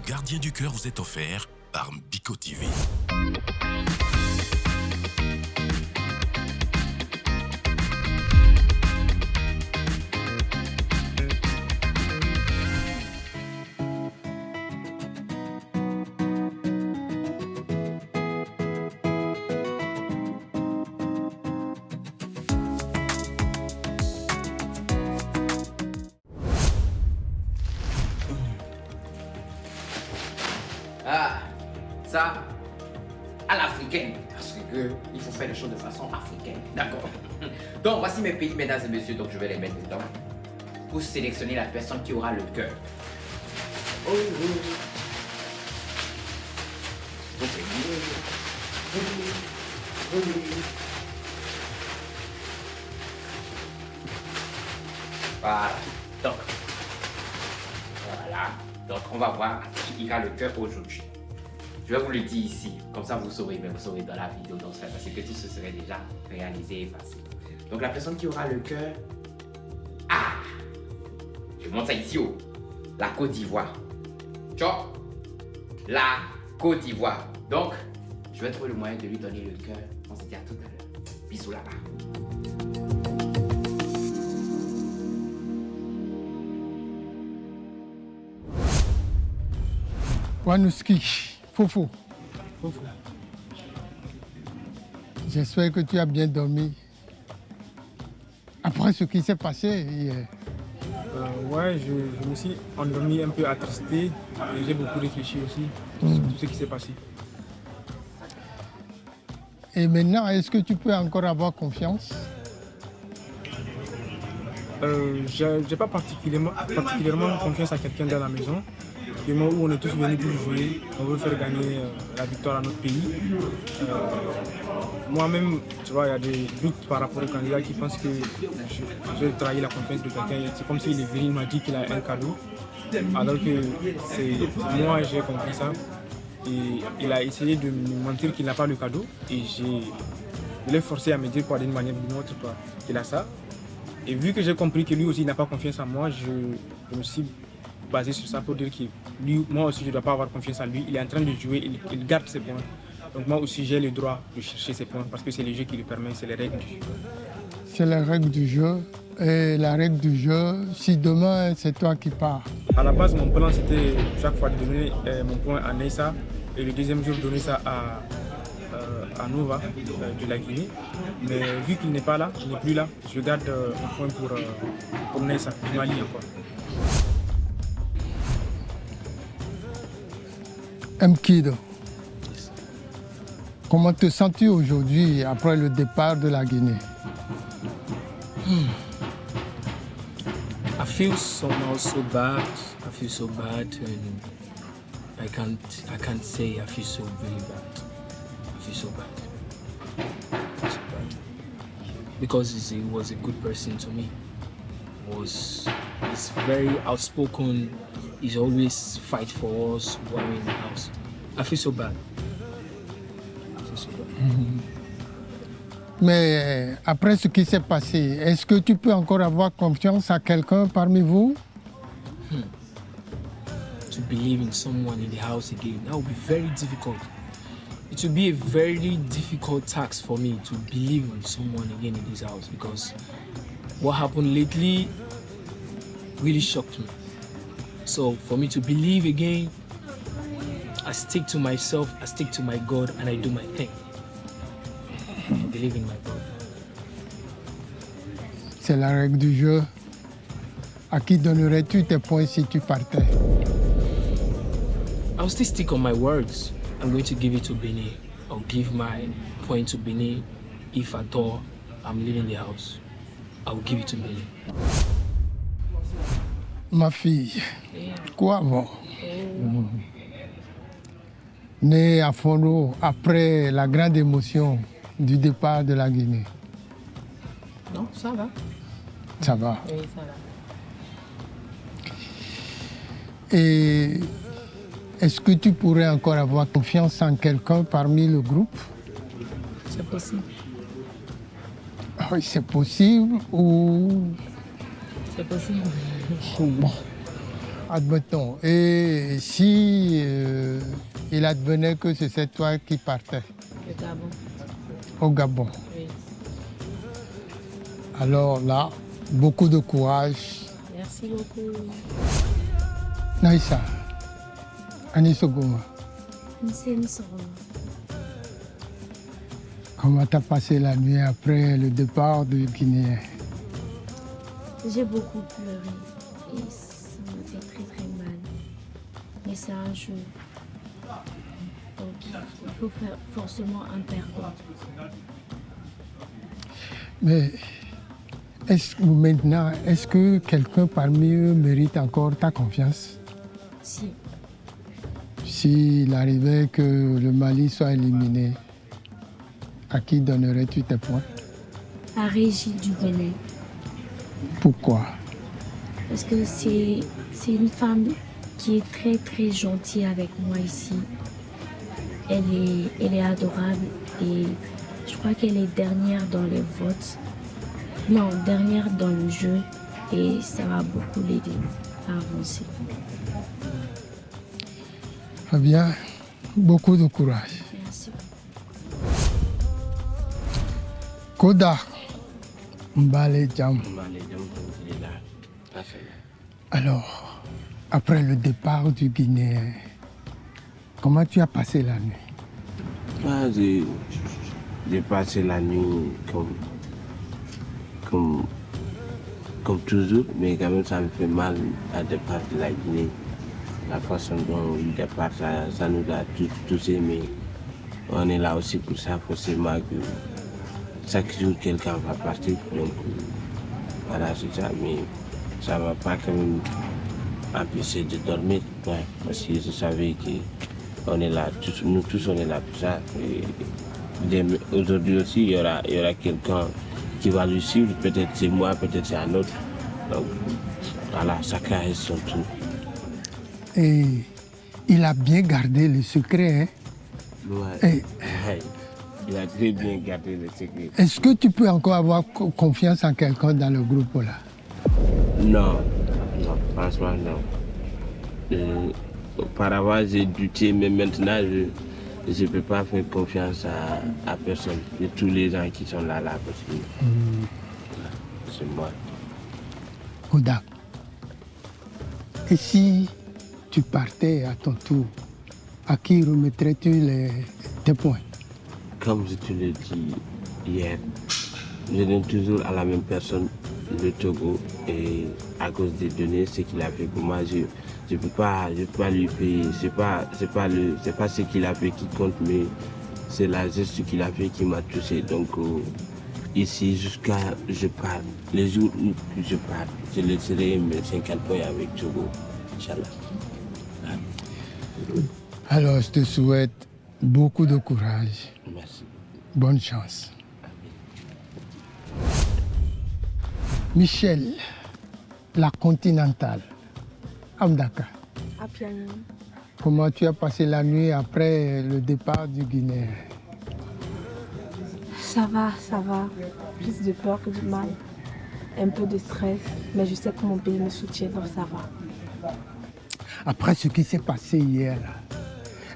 Gardien du cœur vous est offert par Bico TV. Ah, ça, à l'africaine, parce que il faut faire les choses de façon africaine, d'accord. Donc voici mes pays, mesdames et messieurs, donc je vais les mettre dedans pour sélectionner la personne qui aura le cœur. Oh, Voilà, donc on va voir qui ira le cœur aujourd'hui. Je vais vous le dire ici, comme ça vous saurez, mais vous saurez dans la vidéo, donc parce que tout ce serait déjà réalisé et facile. Donc la personne qui aura le cœur, je montre ça ici, la Côte d'Ivoire. Ciao, la Côte d'Ivoire. Donc, je vais trouver le moyen de lui donner le cœur. On se dit à tout à l'heure. Bisous là-bas. Wanouski, Fofo. J'espère que tu as bien dormi. Après ce qui s'est passé hier. Ouais, je me suis endormi un peu attristé et j'ai beaucoup réfléchi aussi sur tout ce qui s'est passé. Et maintenant, est-ce que tu peux encore avoir confiance? J'ai pas particulièrement confiance à quelqu'un dans la maison. Du moment où on est tous venus pour jouer, on veut faire gagner la victoire à notre pays. Moi-même, tu vois, il y a des doutes par rapport au candidat qui pense que j'ai trahi la confiance de quelqu'un. C'est comme s'il est venu, il m'a dit qu'il a un cadeau, alors que c'est moi j'ai compris ça. Et il a essayé de me mentir qu'il n'a pas le cadeau et je l'ai forcé à me dire d'une manière ou d'une autre qu'il a ça. Et vu que j'ai compris que lui aussi n'a pas confiance en moi, je me suis basé sur ça pour dire que lui, moi aussi je ne dois pas avoir confiance en lui. Il est en train de jouer, il garde ses points. Donc moi aussi j'ai le droit de chercher ses points parce que c'est le jeu qui le permet, c'est les règles du jeu. C'est la règle du jeu. Et la règle du jeu, si demain c'est toi qui pars. À la base, mon plan c'était chaque fois de donner mon point à Neissa et le deuxième jour donner ça à Nova de la Guinée. Mais vu qu'il n'est pas là, il n'est plus là, je garde un point pour Neissa, du Mali encore. Mkido, comment te sens-tu aujourd'hui après le départ de la Guinée? I feel somehow so bad. I feel so bad, and I can't say I feel so really bad. I feel so bad. So bad. Because he was a good person to me. He's very outspoken. He's always fight for us while we're in the house. I feel so bad. I feel so bad. Mais après ce qui s'est passé, est-ce que tu peux encore avoir confiance à quelqu'un parmi vous? To believe in someone in the house again, that would be very difficult. It would be a very difficult task for me to believe in someone again in this house because what happened lately really shocked me. So for me to believe again, I stick to myself, I stick to my God, and I do my thing. I believe in my God. C'est la règle du jeu. À qui donnerais-tu tes points si tu partais? I'll still stick on my words. I'm going to give it to Benny. I'll give my point to Benny. If at all I'm leaving the house, I'll give it to Benny. Ma fille, quoi bon? Né à Fondo après la grande émotion du départ de la Guinée. Non, ça va. Ça va. Oui, ça va. Et est-ce que tu pourrais encore avoir confiance en quelqu'un parmi le groupe? C'est possible. Oui, c'est possible ou... C'est possible. Bon. admettons. Et si il advenait que c'est toi qui partais Le Gabon. au Gabon, Oui. alors là, beaucoup de courage. Merci beaucoup. Naïssa, Anisogoma, comment t'as passé la nuit après le départ du Guinéen? J'ai beaucoup pleuré et ça m'a fait très très mal. Mais c'est un jeu. Donc il faut faire forcément un perdant. Mais maintenant, est-ce que quelqu'un parmi eux mérite encore ta confiance? Si, S'il arrivait que le Mali soit éliminé, à qui donnerais-tu tes points? à Régie du Bénin. Pourquoi? Parce que c'est une femme qui est très très gentille avec moi ici. Elle est adorable et je crois qu'elle est dernière dans les votes. Non, dernière dans le jeu et ça va beaucoup l'aider à avancer. Eh bien, beaucoup de courage. Merci. Koda Mbale Jam. Alors, après le départ du Guinéen, comment tu as passé la nuit? J'ai passé la nuit comme toujours, mais quand même ça me fait mal à départ de la Guinée. La façon dont il départ, ça nous a tous touchés, mais on est là aussi pour ça, forcément que chaque jour quelqu'un va partir. Donc voilà, c'est ça, mais ça ne m'a pas quand même empêché de dormir, ouais, parce que je savais qu'on est là, nous tous on est là pour ça. Aujourd'hui aussi, il y aura quelqu'un qui va le suivre, peut-être c'est moi, peut-être c'est un autre. Donc voilà, chacun a son tour. Et il a bien gardé le secret, hein? Ouais. Et Ouais. Il a très bien gardé le secret. est-ce que tu peux encore avoir confiance en quelqu'un dans le groupe là? Non, franchement non. Auparavant j'ai douté, mais maintenant je ne peux pas faire confiance à personne. De tous les gens qui sont là parce que c'est moi. Koda. Et si tu partais à ton tour, à qui remettrais-tu tes points? Comme je te l'ai dit hier, je donne toujours à la même personne le Togo et à cause des données, ce qu'il a fait pour moi, je ne peux pas lui payer. C'est pas ce qu'il a fait qui compte, mais c'est la geste qu'il a fait qui m'a touché. Donc ici, jusqu'à je pars, les jours où je pars, je laisserai mes 50 points avec Togo, Inch'Allah. Alors je te souhaite beaucoup de courage. Merci. Bonne chance. Michel, la continentale, Amdaka. À Piano. Comment tu as passé la nuit après le départ du Guinéen? Ça va. Plus de peur que de mal. Un peu de stress, mais je sais que mon pays me soutient, donc ça va. Après ce qui s'est passé hier, là,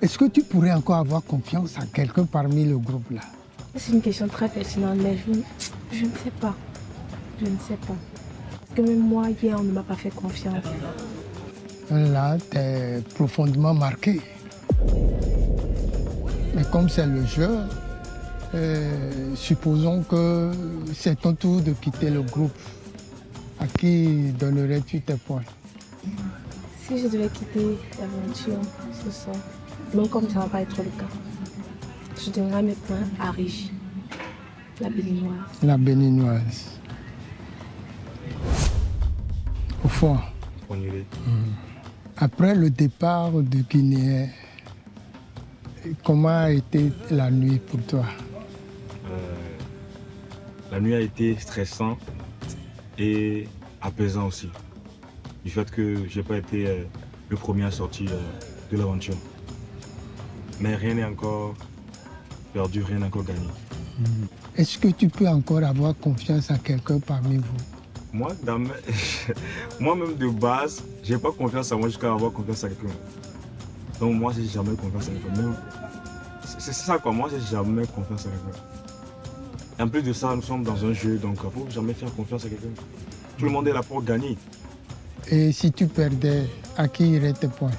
est-ce que tu pourrais encore avoir confiance en quelqu'un parmi le groupe là? C'est une question très pertinente, mais je ne sais pas. Je ne sais pas. Parce que même moi, hier, on ne m'a pas fait confiance. Là, tu es profondément marqué. Mais comme c'est le jeu, supposons que c'est ton tour de quitter le groupe. À qui donnerais-tu tes points? Si je devais quitter l'aventure ce soir, même comme ça ne va pas être le cas, je donnerais mes points à Régie, la béninoise. La béninoise. Au fond, après le départ du Guinéen, comment a été la nuit pour toi? La nuit a été stressante et apaisant aussi. Du fait que je n'ai pas été le premier à sortir de l'aventure. Mais rien n'est encore perdu, rien n'est encore gagné. Est-ce que tu peux encore avoir confiance en quelqu'un parmi vous? Moi, moi-même de base, j'ai pas confiance en moi jusqu'à avoir confiance à quelqu'un. Donc moi, j'ai jamais confiance à quelqu'un. C'est ça quoi, moi, j'ai jamais confiance à quelqu'un. En plus de ça, nous sommes dans un jeu, donc il ne faut jamais faire confiance à quelqu'un. Tout le monde est là pour gagner. Et si tu perdais, à qui iraient tes points?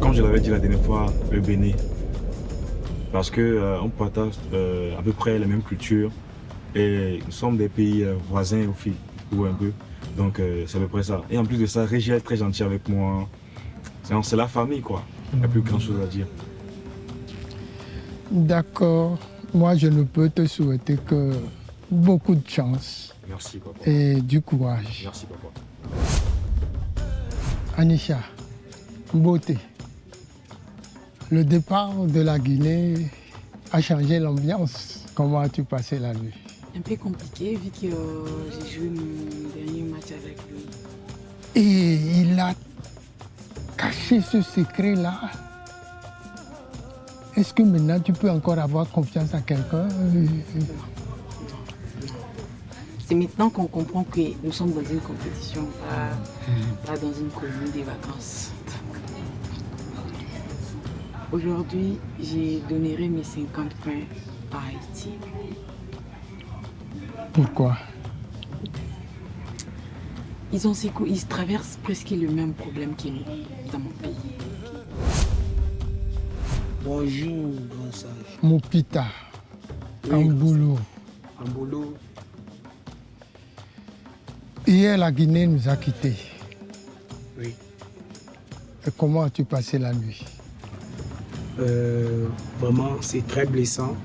Comme je l'avais dit la dernière fois, le Bénin. Parce qu'on partage à peu près les mêmes cultures et nous sommes des pays voisins aussi, ou un peu. Donc c'est à peu près ça. Et en plus de ça, Régie est très gentil avec moi. C'est la famille quoi. Il n'y a plus grand chose à dire. D'accord. Moi, je ne peux te souhaiter que beaucoup de chance. Merci papa. Et du courage. Merci papa. Anisha, beauté. Le départ de la Guinée a changé l'ambiance. Comment as-tu passé la nuit? Un peu compliqué vu que j'ai joué mon dernier match avec lui. Et il a caché ce secret-là. Est-ce que maintenant tu peux encore avoir confiance à quelqu'un? C'est maintenant qu'on comprend que nous sommes dans une compétition, pas dans une colonie des vacances. Aujourd'hui, j'ai donnerai mes 50 points à Haïti. Pourquoi? Ils traversent presque le même problème que nous dans mon pays. Bonjour, grand sage. Mopita, Amboulou. Amboulou. Hier, la Guinée nous a quittés. Oui. Et comment as-tu passé la nuit? Vraiment, c'est très blessant.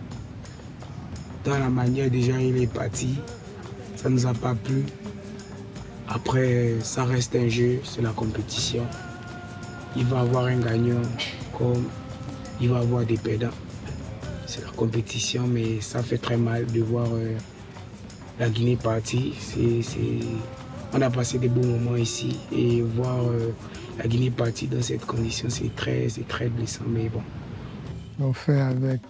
Dans la manière déjà il est parti, ça ne nous a pas plu. Après, ça reste un jeu, c'est la compétition. Il va y avoir un gagnant comme il va y avoir des perdants. C'est la compétition, mais ça fait très mal de voir la Guinée partir. On a passé des bons moments ici et voir la Guinée partir dans cette condition, c'est très blessant, mais bon. On fait avec.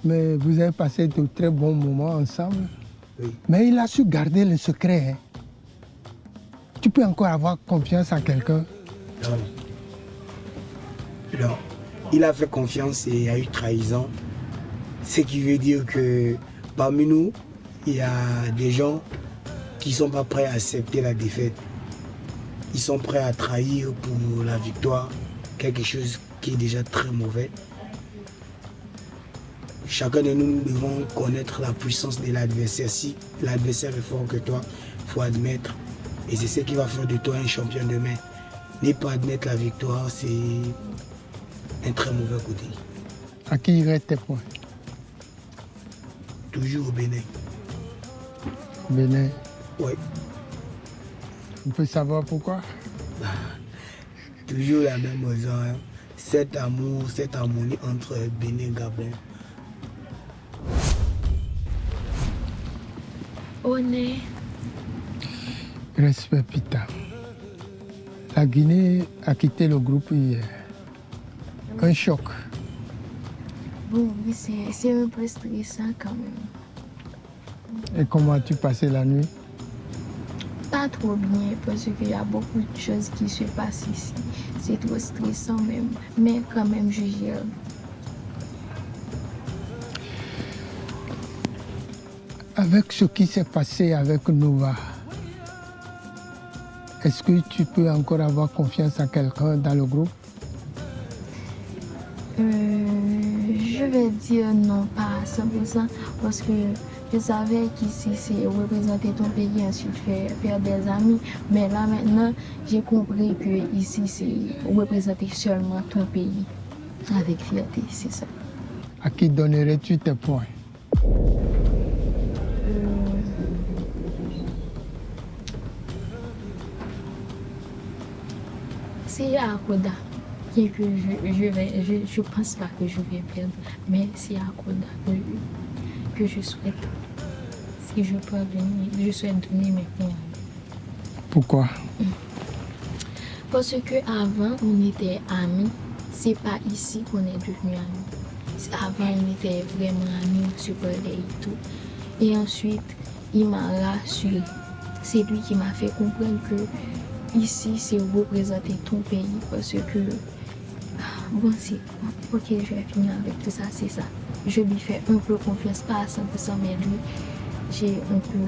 Mais vous avez passé de très bons moments ensemble. Oui. Mais il a su garder le secret. Hein. Tu peux encore avoir confiance en quelqu'un? Non. Il a fait confiance et il y a eu trahison. Ce qui veut dire que parmi nous, il y a des gens qui ne sont pas prêts à accepter la défaite. Ils sont prêts à trahir pour la victoire, quelque chose qui est déjà très mauvais. Chacun de nous devons connaître la puissance de l'adversaire. Si l'adversaire est fort que toi, il faut admettre. Et c'est ce qui va faire de toi un champion demain. Ne pas admettre la victoire, c'est un très mauvais côté. À qui iraient tes points? Toujours au Bénin. Bénin. Oui. On peut savoir pourquoi? Toujours la même raison. Hein. Cet amour, cette harmonie entre Bénin et Gabon. Honnête. Respect, Pita. La Guinée a quitté le groupe hier. Un choc. Bon, oui, c'est un peu stressant quand même. Et comment as-tu passé la nuit? Pas trop bien parce qu'il y a beaucoup de choses qui se passent ici. C'est trop stressant même. Mais quand même, je gère. Avec ce qui s'est passé avec Nova, est-ce que tu peux encore avoir confiance en quelqu'un dans le groupe? Je vais dire non, pas à 100% parce que je savais qu'ici c'est représenter ton pays, ensuite faire des amis. Mais là maintenant, j'ai compris que ici c'est représenter seulement ton pays avec fierté, c'est ça. À qui donnerais-tu tes points? C'est à Koda que je pense pas que je vais perdre, mais c'est à Koda que je souhaite. Si je peux venir, je souhaite donner mes points. Pourquoi? Parce qu'avant, on était amis. C'est pas ici qu'on est devenus amis. Avant, on était vraiment amis, on se parlait et tout. Et ensuite, il m'a rassuré. C'est lui qui m'a fait comprendre que ici, c'est représenter ton pays parce que, bon, c'est ok, je vais finir avec tout ça, c'est ça. Je lui fais un peu confiance, pas à 100%, mais lui, j'ai un peu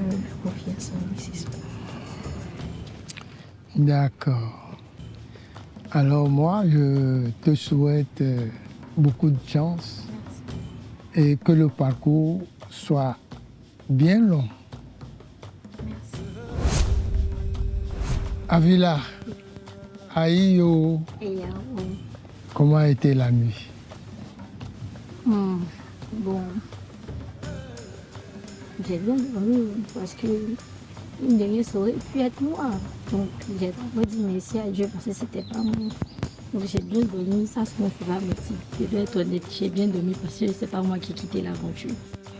confiance en lui, c'est ça. D'accord. Alors moi, je te souhaite beaucoup de chance et que le parcours soit bien long. Merci. Avila, Aïyo, comment a été la nuit? Bon, j'ai bien dormi parce que une de mes ça aurait pu être moi. Donc j'ai d'abord dit merci à Dieu parce que c'était pas moi. Donc j'ai bien dormi, ça c'est mon frère motif. Je dois être honnête, j'ai bien dormi parce que c'est pas moi qui ai quitté l'aventure.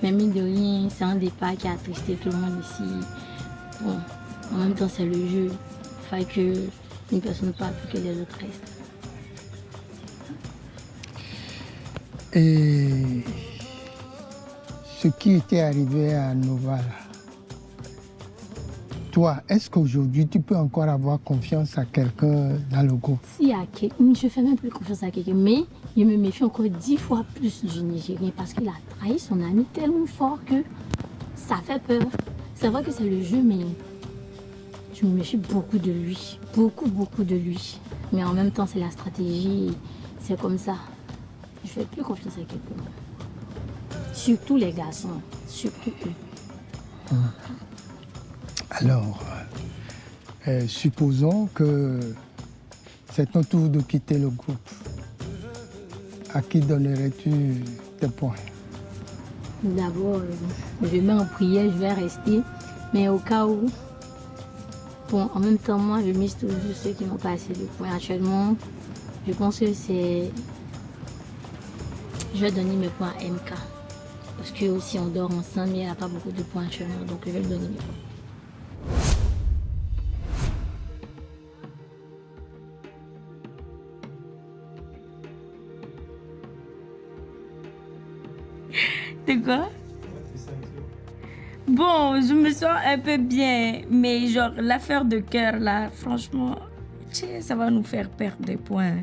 Mais mine de rien, c'est un départ qui a attristé tout le monde ici. Bon, en même temps c'est le jeu. Il faut que une personne parte pour que les autres restent. Et ce qui était arrivé à Nova, là, toi, est-ce qu'aujourd'hui tu peux encore avoir confiance à quelqu'un dans le groupe? Si à je fais même plus confiance à quelqu'un, mais je me méfie encore 10 fois plus du Nigérien parce qu'il a trahi son ami tellement fort que ça fait peur. C'est vrai que c'est le jeu, mais je me méfie beaucoup de lui. Beaucoup de lui. Mais en même temps, c'est la stratégie, c'est comme ça. Je fais plus confiance à quelqu'un. Surtout les garçons, surtout eux. Alors, supposons que c'est ton tour de quitter le groupe. À qui donnerais-tu tes points? D'abord, je mets en prière, je vais rester. Mais au cas où, bon, en même temps, moi, je mise toujours ceux qui n'ont pas assez de points. Actuellement, je pense que c'est... Je vais donner mes points à MK. Parce que aussi on dort ensemble, mais elle n'a pas beaucoup de points actuellement, donc je vais lui donner mes points. C'est quoi? Bon, je me sens un peu bien, mais genre l'affaire de cœur là, franchement, ça va nous faire perdre des points.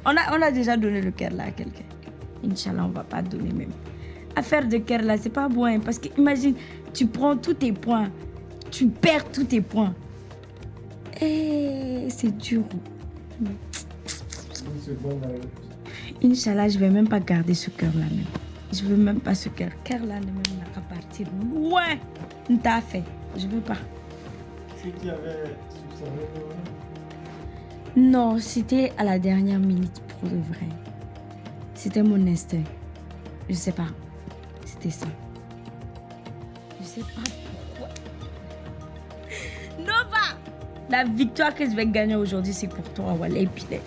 On a déjà donné le cœur là à quelqu'un. Inch'Allah, on va pas donner même. Affaire de cœur là, c'est pas bon, hein, parce que imagine, tu prends tous tes points, tu perds tous tes points. Et c'est dur. Inch'Allah, je vais même pas garder ce cœur là même. Je veux même pas ce cœur. Cœur là, ne même n'a qu'à partir loin. T'as fait. Je veux pas. Si tu avais Non, c'était à la dernière minute pour de vrai. C'était mon instinct. Je sais pas. C'était ça. Je sais pas pourquoi. Nova! La victoire que je vais gagner aujourd'hui, c'est pour toi, Wallah et Pilet.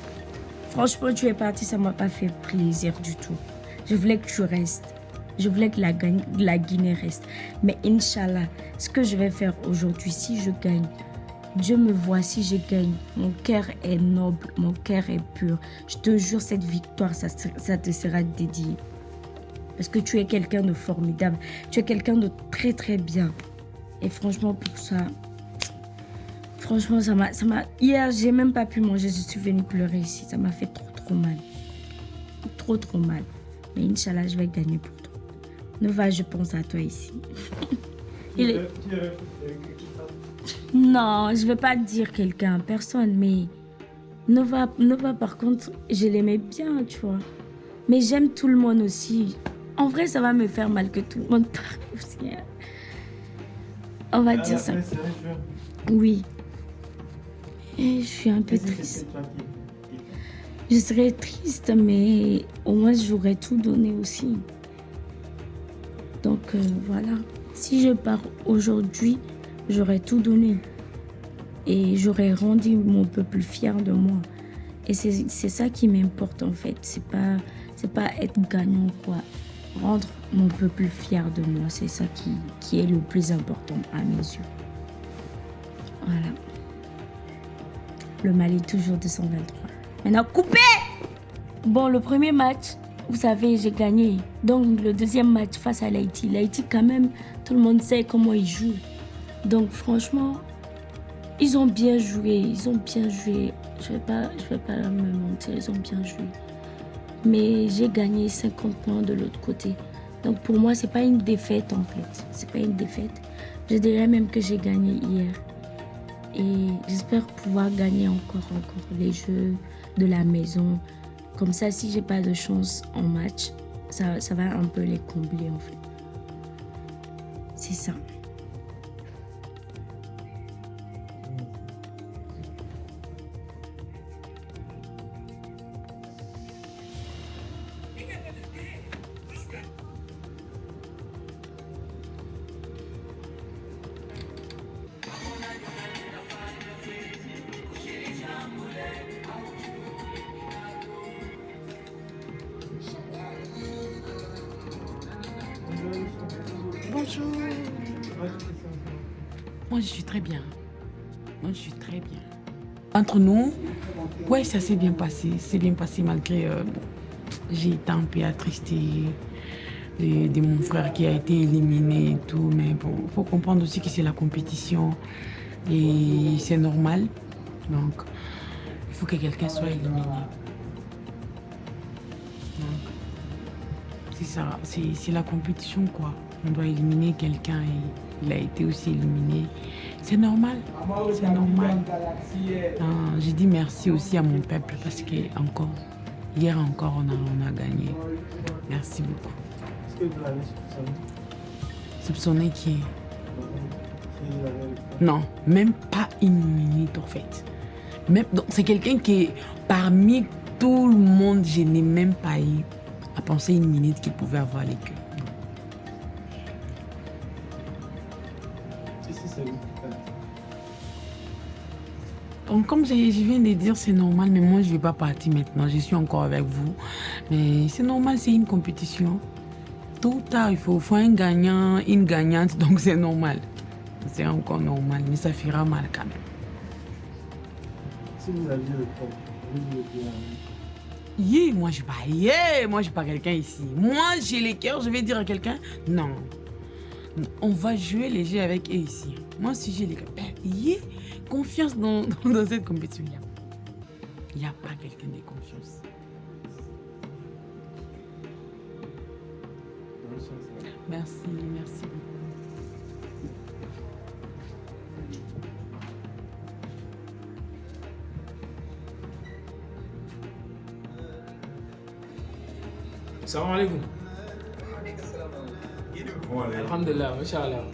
Franchement, tu es parti, ça m'a pas fait plaisir du tout. Je voulais que tu restes. Je voulais que la Guinée reste. Mais Inch'Allah, ce que je vais faire aujourd'hui, si je gagne, Dieu me voit, si je gagne, mon cœur est noble, mon cœur est pur. Je te jure, cette victoire, ça te sera dédié. Parce que tu es quelqu'un de formidable. Tu es quelqu'un de très très bien. Et franchement, pour ça... Franchement, ça m'a... Hier, j'ai même pas pu manger. Je suis venue pleurer ici. Ça m'a fait trop mal. Trop mal. Mais Inch'Allah, je vais gagner pour toi. Nova, je pense à toi ici. Non, je vais pas dire quelqu'un, personne, mais Nova, par contre, je l'aimais bien, tu vois. Mais j'aime tout le monde aussi. En vrai, ça va me faire mal que tout le monde parle aussi. Hein. On va dire ça. Oui. Et je suis un peu triste. Je serais triste, mais au moins j'aurais tout donné aussi. Donc voilà. Si je pars aujourd'hui, j'aurais tout donné. Et j'aurais rendu mon peuple fier de moi. Et c'est ça qui m'importe en fait. C'est pas être gagnant quoi. Rendre mon peuple fier de moi. C'est ça qui est le plus important à mes yeux. Voilà. Le Mali toujours 223. Maintenant coupé. Bon, le premier match, vous savez, j'ai gagné. Donc, le deuxième match face à l'Haïti. L'Haïti, quand même, tout le monde sait comment ils jouent. Donc, franchement, ils ont bien joué. Ils ont bien joué. Je vais pas me mentir, ils ont bien joué. Mais j'ai gagné 50 points de l'autre côté. Donc, pour moi, c'est pas une défaite, en fait. C'est pas une défaite. Je dirais même que j'ai gagné hier. Et j'espère pouvoir gagner encore les jeux de la maison. Comme ça, si j'ai pas de chance en match, ça va un peu les combler en fait. C'est ça. Bonjour. Moi, je suis très bien. Moi, je suis très bien. Entre nous, ouais, ça s'est bien passé. C'est bien passé malgré... j'ai été un peu attristée de mon frère qui a été éliminé et tout. Mais bon, il faut comprendre aussi que c'est la compétition. Et c'est normal. Donc, il faut que quelqu'un soit éliminé. C'est ça, c'est la compétition, quoi. On doit éliminer quelqu'un et il a été aussi éliminé. C'est normal, c'est normal. J'ai dit merci aussi à mon peuple parce que hier encore, on a gagné. Merci beaucoup. Est-ce que vous l'avez Soupçonné qui est... Non, même pas une minute en fait. C'est quelqu'un qui est parmi tout le monde, je n'ai même pas eu à penser une minute qu'il pouvait avoir les queues. Donc, comme je viens de dire, c'est normal, mais moi je ne vais pas partir maintenant, je suis encore avec vous. Mais c'est normal, c'est une compétition. Tôt ou tard, il faut un gagnant, une gagnante, donc c'est normal. C'est encore normal, mais ça fera mal quand même. Si vous aviez le temps, vous le dire. Moi je suis pas quelqu'un ici. Moi j'ai les cœurs, je vais dire à quelqu'un non. On va jouer les jeux avec eux ici. Moi si j'ai les cœurs, confiance dans cette compétition. Il n'y a pas quelqu'un de confiance. Merci beaucoup. Salam alaikum. Alhamdulillah, mashallah.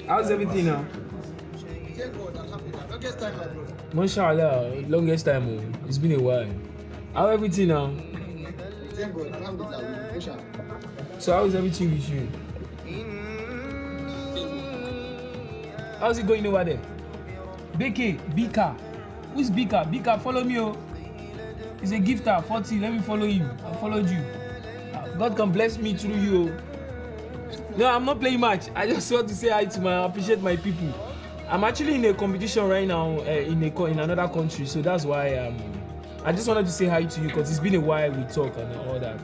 How's everything now? Mashallah, longest time. It's been a while. How everything now? So how is everything with you? How's it going over there? Bika. Who's Bika? Bika, follow me. He's a gifter, 40. Let me follow him. I followed you. God can bless me through you. No, I'm not playing much. I just want to say hi to appreciate my people. I'm actually in a competition right now in another country, so that's why I just wanted to say hi to you because it's been a while we talk and all that.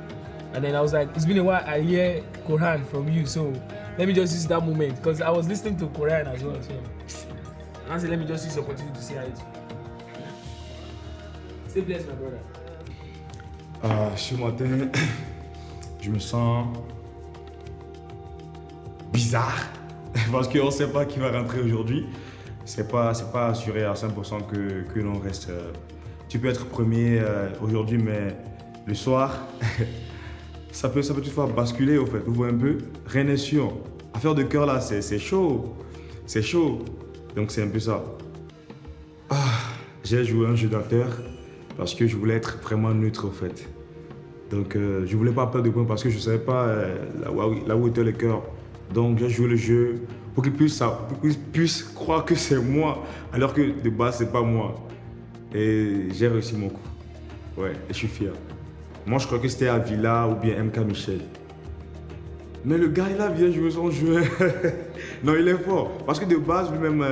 And then I was like, it's been a while I hear Quran from you, so let me just use that moment because I was listening to Quran as well. So I said, let me just use the opportunity to say hi to you. Stay blessed, my brother. Ce matin, je me sens bizarre parce qu'on ne sait pas qui va rentrer aujourd'hui. C'est pas assuré à 100% que l'on reste. Tu peux être premier aujourd'hui, mais le soir, ça peut toutefois basculer au fait. Vous voyez un peu, rien n'est sûr. Affaire de cœur là, c'est chaud. C'est chaud. Donc c'est un peu ça. J'ai joué un jeu d'acteur parce que je voulais être vraiment neutre au fait. Donc je voulais pas perdre de points parce que je ne savais pas là où était le cœur. Donc j'ai joué le jeu pour qu'ils puissent croire que c'est moi alors que de base c'est pas moi. Et j'ai réussi mon coup. Ouais, et je suis fier. Moi je crois que c'était Avila ou bien MK Michel. Mais le gars il a bien joué son jeu. Non, il est fort. Parce que de base lui-même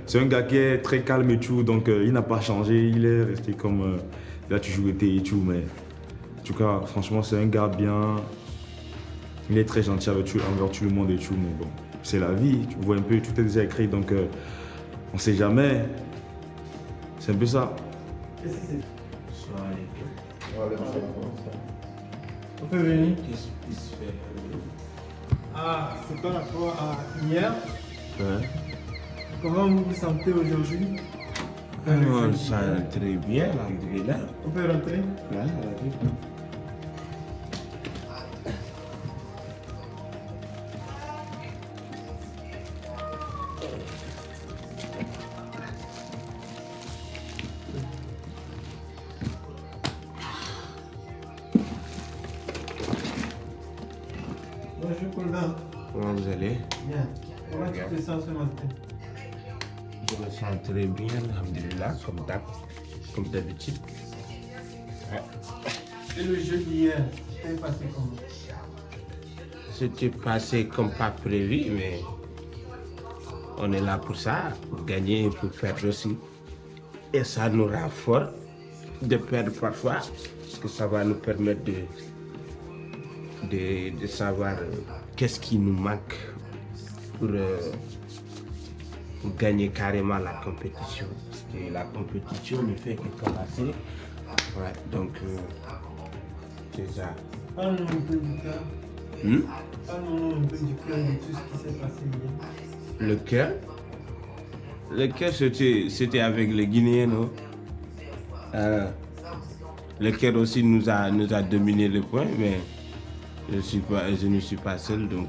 c'est un gars qui est très calme et tout. Donc il n'a pas changé. Il est resté comme là tu joues et tout. Mais tout cas, franchement, c'est un gars bien. Il est très gentil envers tout le monde et tout, mais bon, c'est la vie. Tu vois un peu, tout est déjà écrit, donc on ne sait jamais. C'est un peu ça. On peut venir. Ah, c'est par rapport à hier. Ouais. Comment vous vous sentez aujourd'hui? On se sent très bien, alhamdoulilah. On peut rentrer? Ouais, Bonjour Colin. Comment vous allez? Bien. Comment tu te sens ce matin? Je me sens très bien, alhamdoulilah, comme d'habitude. Ouais. Et le jeu d'hier, c'était passé comment? C'était passé comme pas prévu, mais on est là pour ça, pour gagner et pour perdre aussi. Et ça nous rend fort de perdre parfois, parce que ça va nous permettre de savoir qu'est-ce qui nous manque pour gagner carrément la compétition. Parce que la compétition ne fait que commencer. Ouais, donc c'est ça. Parle-nous un peu du cœur. Parle-nous un peu du cœur de tout ce qui s'est passé hier. Le cœur? Le cœur, c'était avec les Guinéens, non? Le cœur aussi nous a dominé le point, mais je ne suis pas seul, donc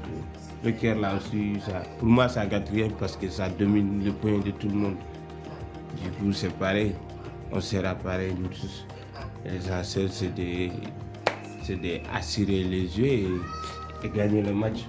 le cœur là aussi, pour moi ça gâte rien parce que ça domine le point de tout le monde. Du coup c'est pareil, on sera pareil nous tous. L'essentiel c'est d'assurer les yeux et gagner le match.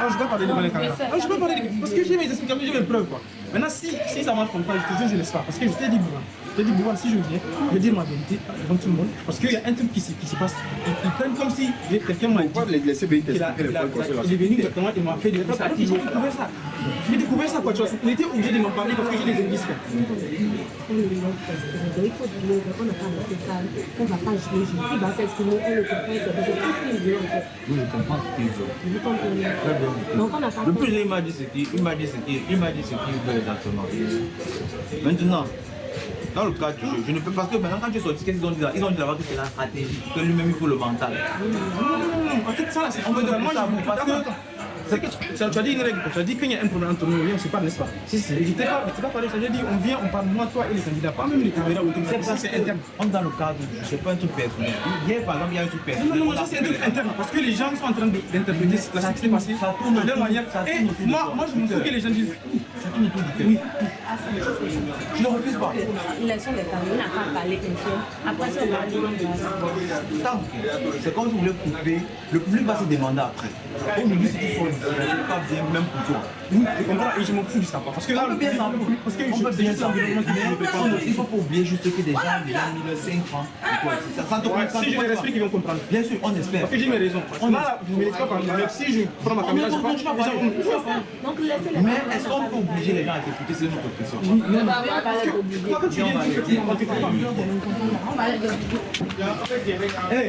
Je peux parler devant les caméras. Je peux parler parce que j'ai mes explications, j'ai mes preuves. Quoi. Maintenant, si ça marche comme ça, je te jure, je ne laisse pas. Parce que je t'ai dit, Bouba, si je viens, je vais dire ma vérité devant tout le monde. Parce qu'il y a un truc qui se passe. Ils prennent comme si quelqu'un m'a dit. Il est venu directement, il m'a fait des choses. J'ai découvert ça. J'ai découvert ça, quoi. Tu vois. Il était obligé de m'en parler parce que j'ai des indices. Il faut dire qu'on n'a pas laissé ça, qu'on ne va pas jouer. Il va s'exprimer, on le comprend, c'est tout ce qu'il veut en fait. Oui, je comprends ce qu'il veut. Vous comprenez? Très bien. Donc on n'a pas. Le plus, il m'a dit ce qu'il veut exactement. Maintenant, dans le cas du jeu, je ne peux pas, parce que maintenant quand tu es sorti, qu'est-ce qu'ils ont dit là? Ils ont dit là-bas que c'est la stratégie, que lui-même il faut le mental. Non, en fait ça, c'est on veut de moi, parce que tu as dit une règle, tu as dit qu'il y a un problème entre nous, on ne sait pas, n'est-ce pas? Si, je ne t'ai pas parlé, j'ai dit on vient, on parle moi, toi et les candidats, pas même les caméras ou ça c'est interne. On est dans le cadre, je ne sais pas un truc personnel. Hier par exemple, il y a un truc personnel. Non, ça c'est un truc interne, parce que les gens sont en train d'interpréter ce qui s'est passé de leur manière. Et moi je veux que les gens disent ça tourne autour du cœur. Oui. Je ne refuse pas. L'élection des caméras, on n'a pas parlé interne. Après ça, on va dire c'est comme si vous voulez couper, le public va se demander après. Aujourd'hui, c'est qu'il faut pas bien même pour toi. Oui, je comprends et je m'en fous du savoir. Parce que là, on peut bien savoir. Parce que on peut bien savoir. Il ne faut pas oublier juste que des gens ont déjà mis le 5 francs. Si je les respecte, ils vont comprendre. Bien sûr, on espère. Parce que j'ai mes raisons. Là, je ne me laisse pas parler. Mais si je prends ma caméra, je ne vais pas. Mais est-ce qu'on peut obliger les gens à t'écouter? C'est une autre question. Non, pas obligé. Quand tu viens, on va aller. Hey.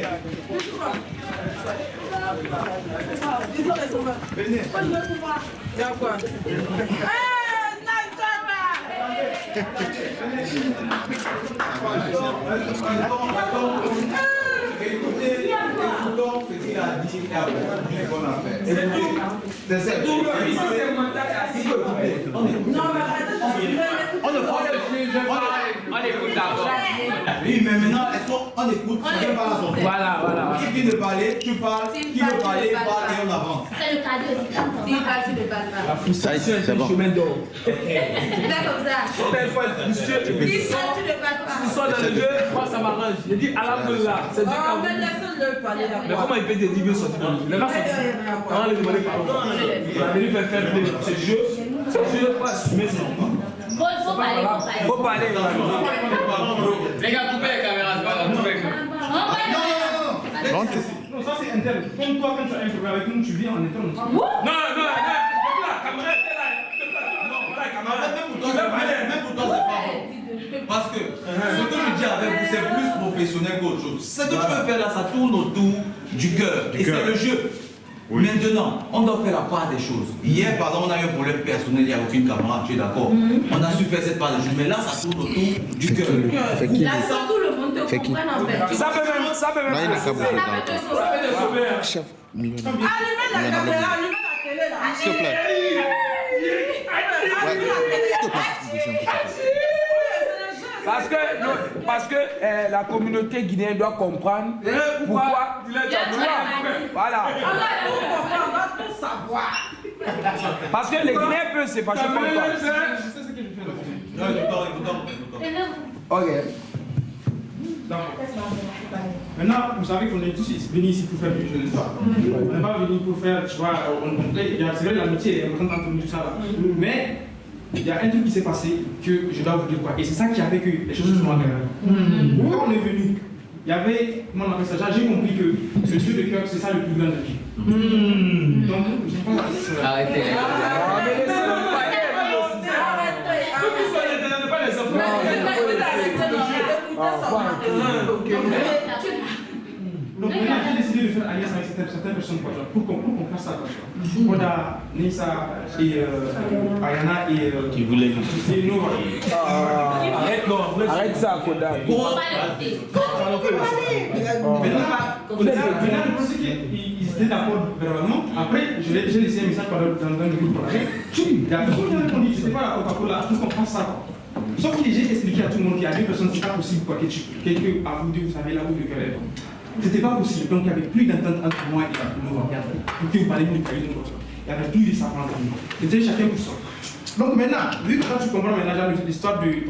Écoutons ce qu'il a dit c'est tout. On écoute d'abord. Oui, mais maintenant, est-ce qu'on écoute? Voilà. Qui vient de parler, tu parles. Qui veut parler, parle et on avance. C'est le cadeau aussi. Si pas, tu ne parles pas. La frustration est un chemin d'or. C'est comme ça. Si pas, tu ne parles pas. Ils sont dans le jeu, moi ça m'arrange. Je dis alhamdoulilah. C'est Dieu qui a laisse-le parler là. Mais comment il peut te dire que sortir? Les gens sont on va les demander pardon. Il a venu faire ce jeu. Ce jeu, il faut assumer ses enfants. Faut parler. Les gars, coupez les caméras, c'est pas grave, coupez les caméras. Non, ça c'est interne. Comme toi, quand tu as un problème avec nous, tu viens en interne. Non, la caméra était là. Non, voilà, la caméra. Même pour toi, c'est pas bon. Parce que ce que je dis avec vous, c'est plus professionnel qu'autre chose. Ce que tu veux faire là, ça tourne autour du cœur. Et c'est le jeu. Oui. Maintenant, on doit faire la part des choses. Hier, par exemple, on a eu un problème personnel, il n'y a aucune caméra, tu es d'accord? On a su faire cette part des choses, mais là, ça tourne autour du cœur. Là, surtout le monde te comprenne en fait. Ça peut même. Là, il n'a qu'à bouger dans le temps. Chef, allumez la caméra, allumez la télé là. S'il te plaît. Parce que la communauté guinéenne doit comprendre pourquoi. Voilà. On va tout savoir. Parce que les Guinéens peuvent se fâcher contre toi. Je sais ce que je fais. Ok. Maintenant, vous savez qu'on est tous venus ici pour faire du jeu de l'histoire. On n'est pas venus pour faire, tu vois, c'est vrai, l'amitié est importante entre nous, tout ça là. Mais il y a un truc qui s'est passé que je dois vous dire quoi. Et c'est ça qui a fait que les choses se sont agréables. Quand on est venu, il y avait, comment on appelle ça, j'ai compris que le jeu de cœur, c'est ça le plus grand de la vie. Donc, je ne sais pas. Arrêtez. Donc maintenant j'ai décidé de faire alliance avec certaines personnes pour qu'on fasse ça. Koda, Nissa et Ayana et qui voulaient Arrête ça, Koda. Maintenant, je pensais qu'ils étaient d'accord verbalement. Après, j'ai laissé un message dans le groupe. Il y a personne qui a répondu, c'était pas la Coca-Cola, pour qu'on fasse ça. Sauf que j'ai expliqué à tout le monde qu'il y a deux personnes, c'est pas possible quoi, quelqu'un à vous deux, vous savez là où le cœur est. C'était pas possible, donc il n'y avait plus d'entente entre moi et nous. Pour que vous parlez de nous, il n'y avait plus de ça entre nous. C'était chacun pour soi. Donc maintenant, vu que quand tu comprends maintenant l'histoire du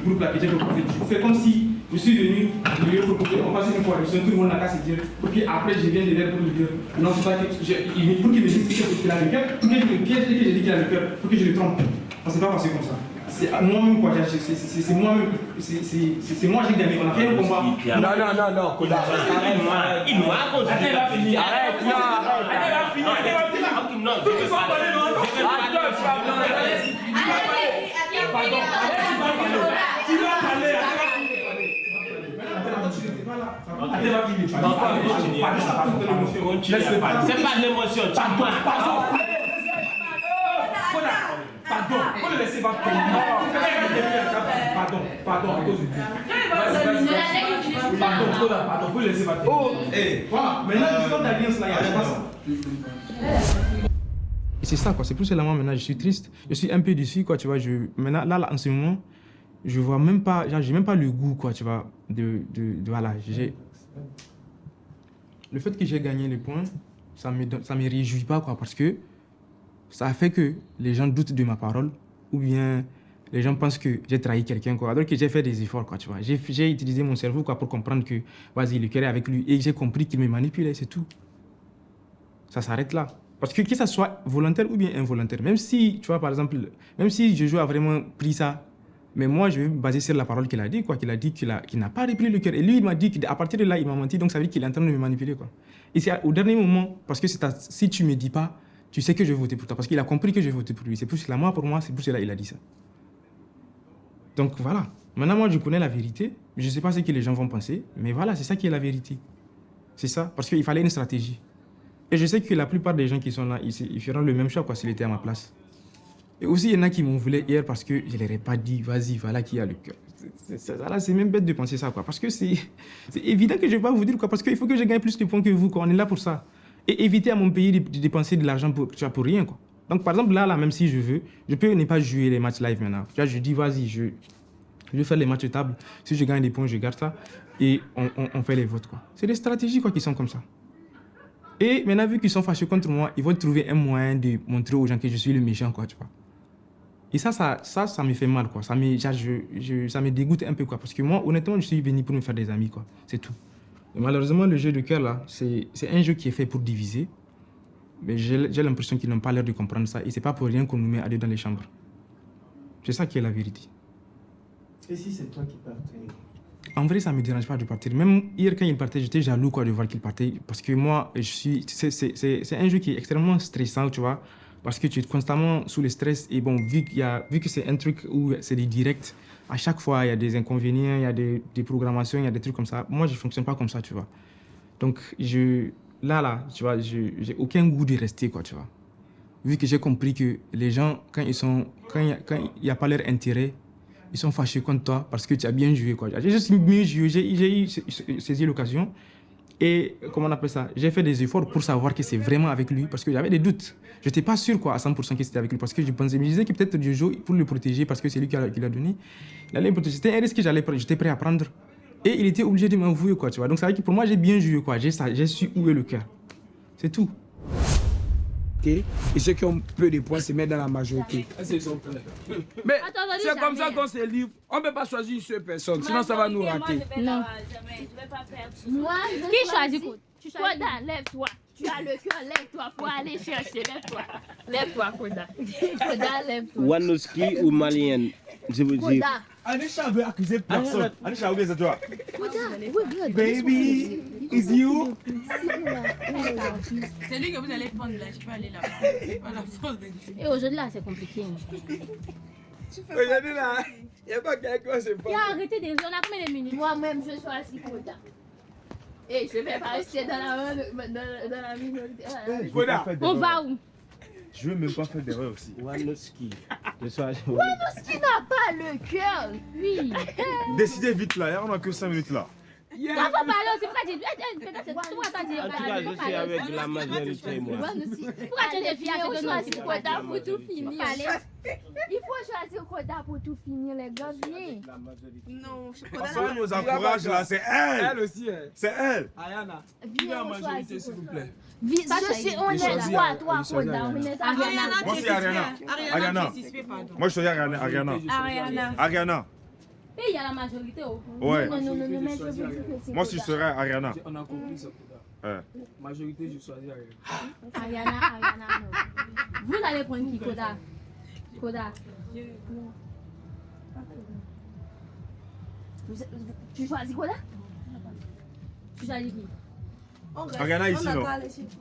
groupe là que j'ai proposé, je fais comme si je suis venu, je lui ai proposé, on passe une coalition, tout le monde n'a qu'à se dire, pour qu'après je vienne de l'air pour lui dire, non, c'est pas que pour qu'il me dise qu'il a le cœur, pour qu'il me piège et que j'ai dit qu'il a le cœur, pour que je le trompe. Ça s'est pas passé comme ça. C'est moi-même quoi, c'est moi-même, c'est moi j'ai gagné, on a fait un combat. Non, Koda, arrête. Il nous a continué. Arrête, non, arrête. Non, je vais pas parler. Pardon. Tu vas parler. C'est pas l'émotion, tu parles. Pardon, faut le laisser battre. Pardon, à cause du but. Pardon, faut le laisser battre. Oh, voilà, maintenant, du temps d'alliance là, il n'y a pas ça. Et c'est ça quoi, c'est plus seulement maintenant, je suis triste, je suis un peu déçu quoi, tu vois, maintenant, là, en ce moment, je vois même pas, j'ai même pas le goût quoi, tu vois, voilà, le fait que j'ai gagné les points, ça me réjouit pas quoi, parce que ça a fait que les gens doutent de ma parole ou bien les gens pensent que j'ai trahi quelqu'un quoi. Donc j'ai fait des efforts quoi, tu vois. J'ai utilisé mon cerveau quoi pour comprendre que vas-y, le cœur est avec lui et j'ai compris qu'il me manipulait, c'est tout. Ça s'arrête là. Parce que ça soit volontaire ou bien involontaire, même si, tu vois, par exemple, même si Jojo a vraiment pris ça, mais moi je vais me baser sur la parole qu'il a dit quoi, qu'il a dit qu'il n'a pas repris le cœur. Et lui il m'a dit qu'à partir de là il m'a menti, donc ça veut dire qu'il est en train de me manipuler quoi. Et c'est au dernier moment, parce que si tu me dis pas, tu sais que je vais voter pour toi, parce qu'il a compris que je vais voter pour lui. C'est plus là, moi, pour moi, c'est plus là, il a dit ça. Donc voilà. Maintenant, moi, je connais la vérité. Je ne sais pas ce que les gens vont penser, mais voilà, c'est ça qui est la vérité. C'est ça, parce qu'il fallait une stratégie. Et je sais que la plupart des gens qui sont là, ils feront le même choix quoi, s'ils étaient à ma place. Et aussi, il y en a qui m'ont voulu hier parce que je ne leur ai pas dit, vas-y, voilà qui a le cœur. C'est même bête de penser ça, quoi. Parce que c'est évident que je ne vais pas vous dire, quoi. Parce qu'il faut que je gagne plus de points que vous, quoi. On est là pour ça. Et éviter à mon pays de dépenser de l'argent pour rien, quoi. Donc, par exemple, là, même si je veux, je peux ne pas jouer les matchs live maintenant. Tu vois, je dis, vas-y, je vais faire les matchs de table. Si je gagne des points, je garde ça. Et on fait les votes, quoi. C'est des stratégies, quoi, qui sont comme ça. Et maintenant, vu qu'ils sont fâchés contre moi, ils vont trouver un moyen de montrer aux gens que je suis le méchant, quoi, tu vois. Et ça me fait mal, quoi. Ça me dégoûte un peu, quoi. Parce que moi, honnêtement, je suis venu pour me faire des amis, quoi. C'est tout. Et malheureusement, le jeu de cœur, là, c'est un jeu qui est fait pour diviser. Mais j'ai l'impression qu'ils n'ont pas l'air de comprendre ça. Et c'est pas pour rien qu'on nous met à deux dans les chambres. C'est ça qui est la vérité. Et si c'est toi qui partais? En vrai, ça ne me dérange pas de partir. Même hier, quand il partait, j'étais jaloux de voir qu'il partait. Parce que moi, c'est un jeu qui est extrêmement stressant, tu vois. Parce que tu es constamment sous le stress. Et bon, vu que c'est un truc où c'est des directs, à chaque fois, il y a des inconvénients, il y a des programmations, il y a des trucs comme ça. Moi, je ne fonctionne pas comme ça, tu vois. Donc, là, tu vois, j'ai aucun goût de rester, quoi, tu vois. Vu que j'ai compris que les gens, quand il n'y a pas leur intérêt, ils sont fâchés contre toi parce que tu as bien joué, quoi. J'ai juste mieux joué, j'ai saisi l'occasion. Et, comment on appelle ça, j'ai fait des efforts pour savoir que c'est vraiment avec lui parce que j'avais des doutes. Je n'étais pas sûr, quoi, à 100% que c'était avec lui parce que je me disais que peut-être je joue pour le protéger parce que c'est lui qui l'a donné. Il allait me protéger. C'était un risque que j'étais prêt à prendre. Et il était obligé de m'avouer, quoi, tu vois. Donc, c'est vrai que pour moi, j'ai bien joué, quoi. J'ai su où est le cœur. C'est tout. Et ceux qui ont peu de points se mettent dans la majorité. Mais c'est comme ça qu'on se livre. On ne peut pas choisir une seule personne, sinon ça va nous rater. Non. Moi, Qui choisit quoi? Koda, lève-toi. Tu as le cœur, lève-toi. Faut aller chercher, lève-toi. Lève-toi, Koda. Koda, lève-toi. Wanoski ou Malien, je vous dis. Koda. Anisha veut accuser personne. Anisha, oui, c'est toi. Koda, Baby, is you? C'est lui que vous allez prendre là, je peux aller là-bas. C'est pas la force de Dieu. Et aujourd'hui là, c'est compliqué. Aujourd'hui là, il n'y a pas quelqu'un qui se Il a arrêté des zones à combien de minutes? Moi-même, je choisis Koda. Et je ne vais pas rester dans la minorité. On va où? Je veux même pas faire d'erreur aussi. Wanoski. Wanoski n'a pas le cœur, lui. Décidez vite là, on n'a que 5 minutes là. On va parler aussi. Pourquoi tu dis? Pourquoi tu dis? En tout cas, je suis avec la majorité, moi. Pourquoi tu dis? Il faut choisir Koda pour tout finir. Il faut choisir Koda pour tout finir, les gars. Viens. Non, Personne nous encourage là, c'est elle. Elle aussi. C'est elle. Ayana, viens la majorité, s'il vous plaît. On est toi, Koda. Moi, c'est Ariana. Ariana. Moi, je suis Ariana. Ariana. Et il y a la majorité au bout. Ouais. Non, mais je veux dire que c'est Moi, si je serais Ariana. On a compris ça. Ouais. Majorité, je choisis Ariana. Ariana, non. Vous allez prendre qui, Koda? Koda. Tu choisis Koda? Tu choisis qui? Ariana ici, non?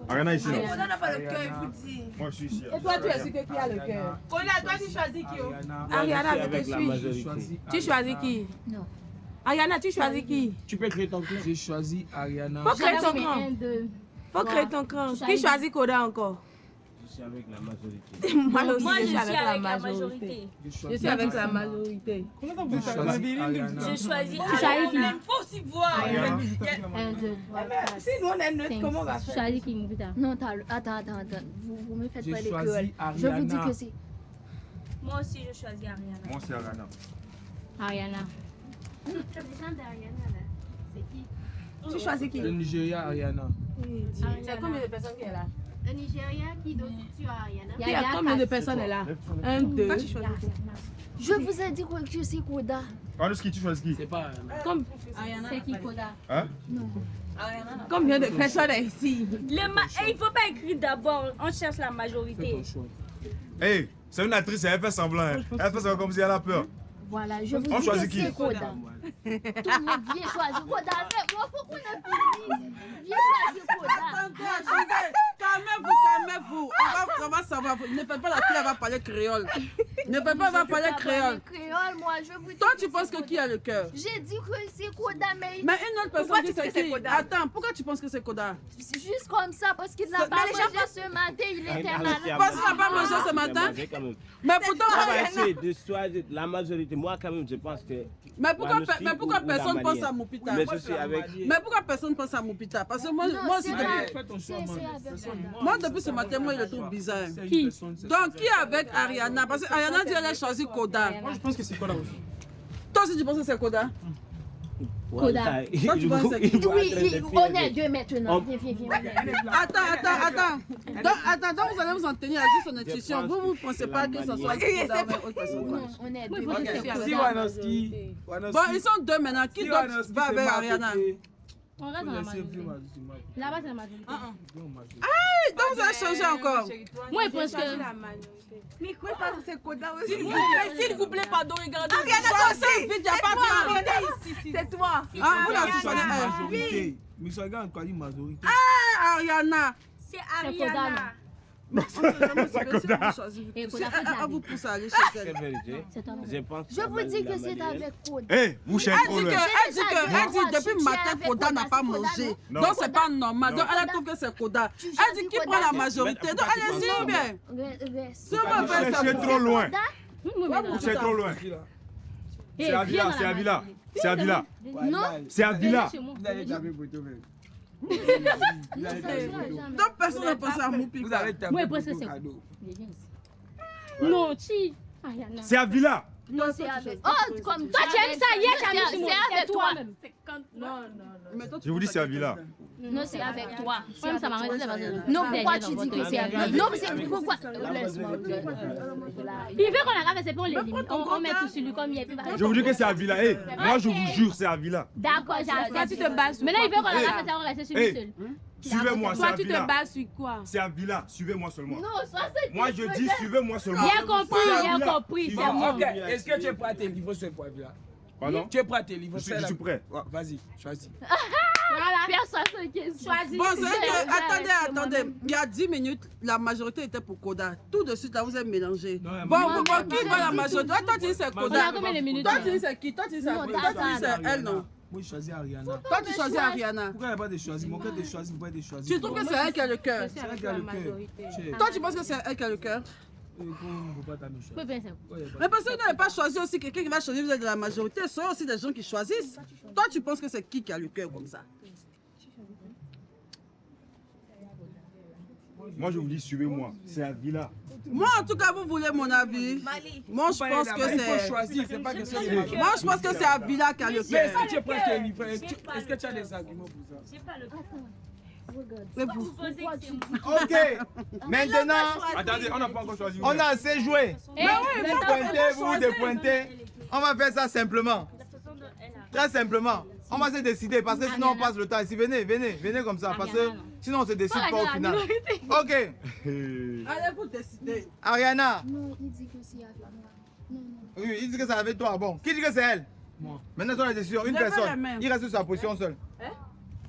Ariana ici, non? On n'a pas le cœur, il vous dit. Moi, je suis ici. Et toi, tu es celui qui a le cœur. Koda, toi, tu choisis qui? Ariana, avec la majorité. Tu choisis qui? Non. Ariana, tu choisis qui? Tu peux créer ton clan. J'ai choisi Ariana. Faut créer ton clan. Faut créer ton clan. Qui choisit Koda encore? Je suis avec la majorité. Moi aussi, Moi, je suis avec la majorité. Je suis avec la majorité. Je choisis. Il faut aussi voir. Si nous on est neutre, comment on va faire? Choisis qui, Koda? Non, attends. Vous me faites pas l'école. Je vous dis que c'est. Moi aussi, je choisis Ariana. Moi, c'est Ariana. Ariana. Tu choisis qui? Le Nigeria, Ariana. C'est combien de personnes qui est là? Le Nigeria, qui d'autre? Tu as Ariana? Il y a combien de personnes est là? 1, 2. Je vous ai dit que c'est Koda. Wanoski, tu choisis qui? C'est pas C'est qui Koda? Hein? Non. Combien de personnes est ici? Il ne faut pas écrire d'abord, on cherche la majorité. Hey, c'est une actrice, elle fait semblant. Hein. Elle fait semblant comme si elle a peur. Voilà, je vous On dis choisit que qui? c'est Koda. Tout le monde vient choisir Koda. Il faut qu'on ait fini. Viens choisir Koda. Calmez-vous. On va savoir. Ne faites pas la fille, elle va parler créole. Ne faites pas, elle va parler créole. Créole, moi, je vous dis. Toi, tu penses que qui a le cœur? J'ai dit que c'est Koda, mais. Mais une autre personne dit que c'est Koda. Attends, pourquoi tu penses que c'est Koda? Juste comme ça, parce qu'il n'a pas mangé ce matin, il était malade. Parce qu'il n'a pas mangé ce matin? Mais pourtant, on va essayer de choisir la majorité. Moi, quand même, je pense que. Mais pourquoi personne pense à Moupita? Mais je suis avec. Mais pourquoi personne pense à Moupita? Parce que moi aussi, moi depuis ce matin, moi, je le trouve bizarre. Qui? Donc, qui est avec Ariana? Parce que Ariana dit qu'elle a choisi Koda. Moi, je pense que c'est Koda aussi. Toi aussi, tu penses que c'est Koda? Koda. Toi, tu penses que c'est Koda? Oui, on est deux maintenant. Viens. Attends. Donc, vous allez vous en tenir à juste son intuition. Vous ne pensez pas que ce soit Koda ou autre personne? Non, on est deux. Si Wanoski. Bon, ils sont deux maintenant. Qui d'autre va avec Ariana? On reste dans la majorité. Là-bas, c'est la majorité. Ah, donc vous avez changé encore. Moi, je pense que... Mais quoi, c'est Koda aussi. S'il vous plaît, pardon, regardez. C'est toi. Ah, vous l'avez choisi majorité. Mais ça regarde quoi, une majorité. Ah, Ariana. C'est Ariana. Ah, vous poussez à aller chez elle. Je vous dis que c'est avec Koda. Hé, vous cherchez trop loin. Elle dit depuis le matin, Koda n'a pas mangé. Donc c'est pas normal. Donc elle trouve que c'est Koda. Elle dit qui prend la majorité. Donc allez-y bien. Vous cherchez trop loin. Vous cherchez trop loin. C'est Avila, c'est Avila. C'est Avila. Non. C'est Avila. Vous avez jamais voté même. Donc personne n'a pensé à Moupi. Vous avez tapé Moi, pour je pense que cadeau. Non, si. Ariana. C'est Avila. Non, c'est avec. Oh, comme toi, tu aimes ça. Hier, tu as mis c'est avec toi. Non. Je vous dis c'est Avila. Non, c'est avec toi. Même ça m'arrête. Non, pourquoi tu dis que c'est avec toi? Non, mais c'est pourquoi. Laisse-moi. Il veut qu'on arrête, c'est pour les limites. On met tout sur lui comme il est. Je vous dis que c'est Avila. Hey, moi je vous jure, c'est Avila. D'accord, j'ai tu te bases. Mais là, il veut qu'on arrête, c'est on reste sur lui seul. Suivez-moi, c'est Avila. Toi, tu te bases sur quoi? C'est Avila, suivez-moi seulement. Non, ça c'est. Moi je dis suivez-moi seulement. Bien compris, c'est Bon, bon. ok. Est-ce que tu es prêt à te livrer ce point là? Pardon? Tu es prêt à te livrer Je suis prêt. Vas-y, choisis. Voilà, personne qui choisit. Bon, c'est que, attendez. Il y a 10 minutes, la majorité était pour Koda. Tout de suite, là, vous êtes mélangés. Bon, qui va la majorité? Toi, tu dis c'est Koda. Toi, tu dis c'est qui? Toi, tu dis c'est elle, non? Moi, je choisis Ariana. Toi, tu choisis Ariana. Pourquoi il n'y a pas de choisir? Mon cœur de choisir, vous pouvez de choisir. Tu trouves que c'est elle qui a le cœur? C'est elle qui a le cœur. Toi, tu penses que c'est elle qui a le cœur? Mais parce que vous n'avez pas choisi aussi quelqu'un qui va choisir, vous êtes de la majorité. Ce sont aussi des gens qui choisissent. Toi, tu penses que c'est qui a le cœur comme ça? Moi je vous dis suivez-moi, c'est Avila. Moi, en tout cas, vous voulez mon avis. Moi, je pense que Il faut c'est. choisir, c'est pas que c'est. Moi, je pense que c'est Avila qui a le Mais cœur. est-ce que tu es prêt à te livrer? Est-ce que tu as des arguments pour ça? J'ai pas le Ok, maintenant, Attendez, on n'a pas encore choisi. on a assez joué. Vous pointez, vous vous dépointez. On va faire ça simplement. Très simplement. On va se décider parce que sinon on passe le temps ici. Venez comme ça parce que sinon on se décide pas au final. Ok. Allez, vous décidez. Ariana. Non, il dit que c'est avec moi. Non. Oui, il dit que c'est avec toi. Bon, qui dit que c'est elle? Moi. Maintenant, c'est la décision. Une Levez les personne. mains. Il reste sur sa position seule.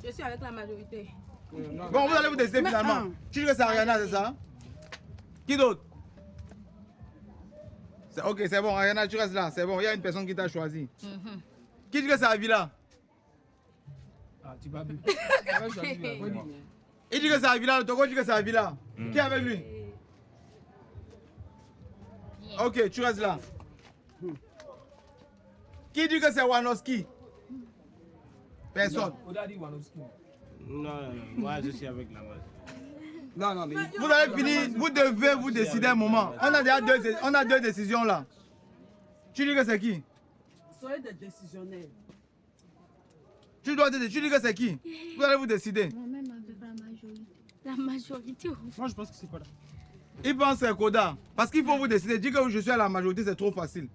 Je suis avec la majorité. Bon, vous allez vous décider finalement. Tu dis que c'est Ariana, c'est ça? Qui d'autre? Ok, c'est bon. Ariana, tu restes là. C'est bon. Il y a une personne qui t'a choisi. Qui dit que c'est Avila? Ah, tu vas bien. Il dit que c'est Avila. Le Togo dit que c'est Avila. Qui est avec lui? Ok, tu restes là. Qui dit que c'est Wanoski? Personne. Non, moi je suis avec la main. Non, mais. Vous avez fini, vous devez vous décider un moment. On a déjà deux décisions là. Tu dis que c'est qui? Soyez des décisionnaires. Tu dis que c'est qui? Vous allez vous décider. Moi-même avec la majorité. La majorité. Moi je pense que c'est Koda. Il pense que c'est Koda. Parce qu'il faut vous décider. Dire que je suis à la majorité, c'est trop facile.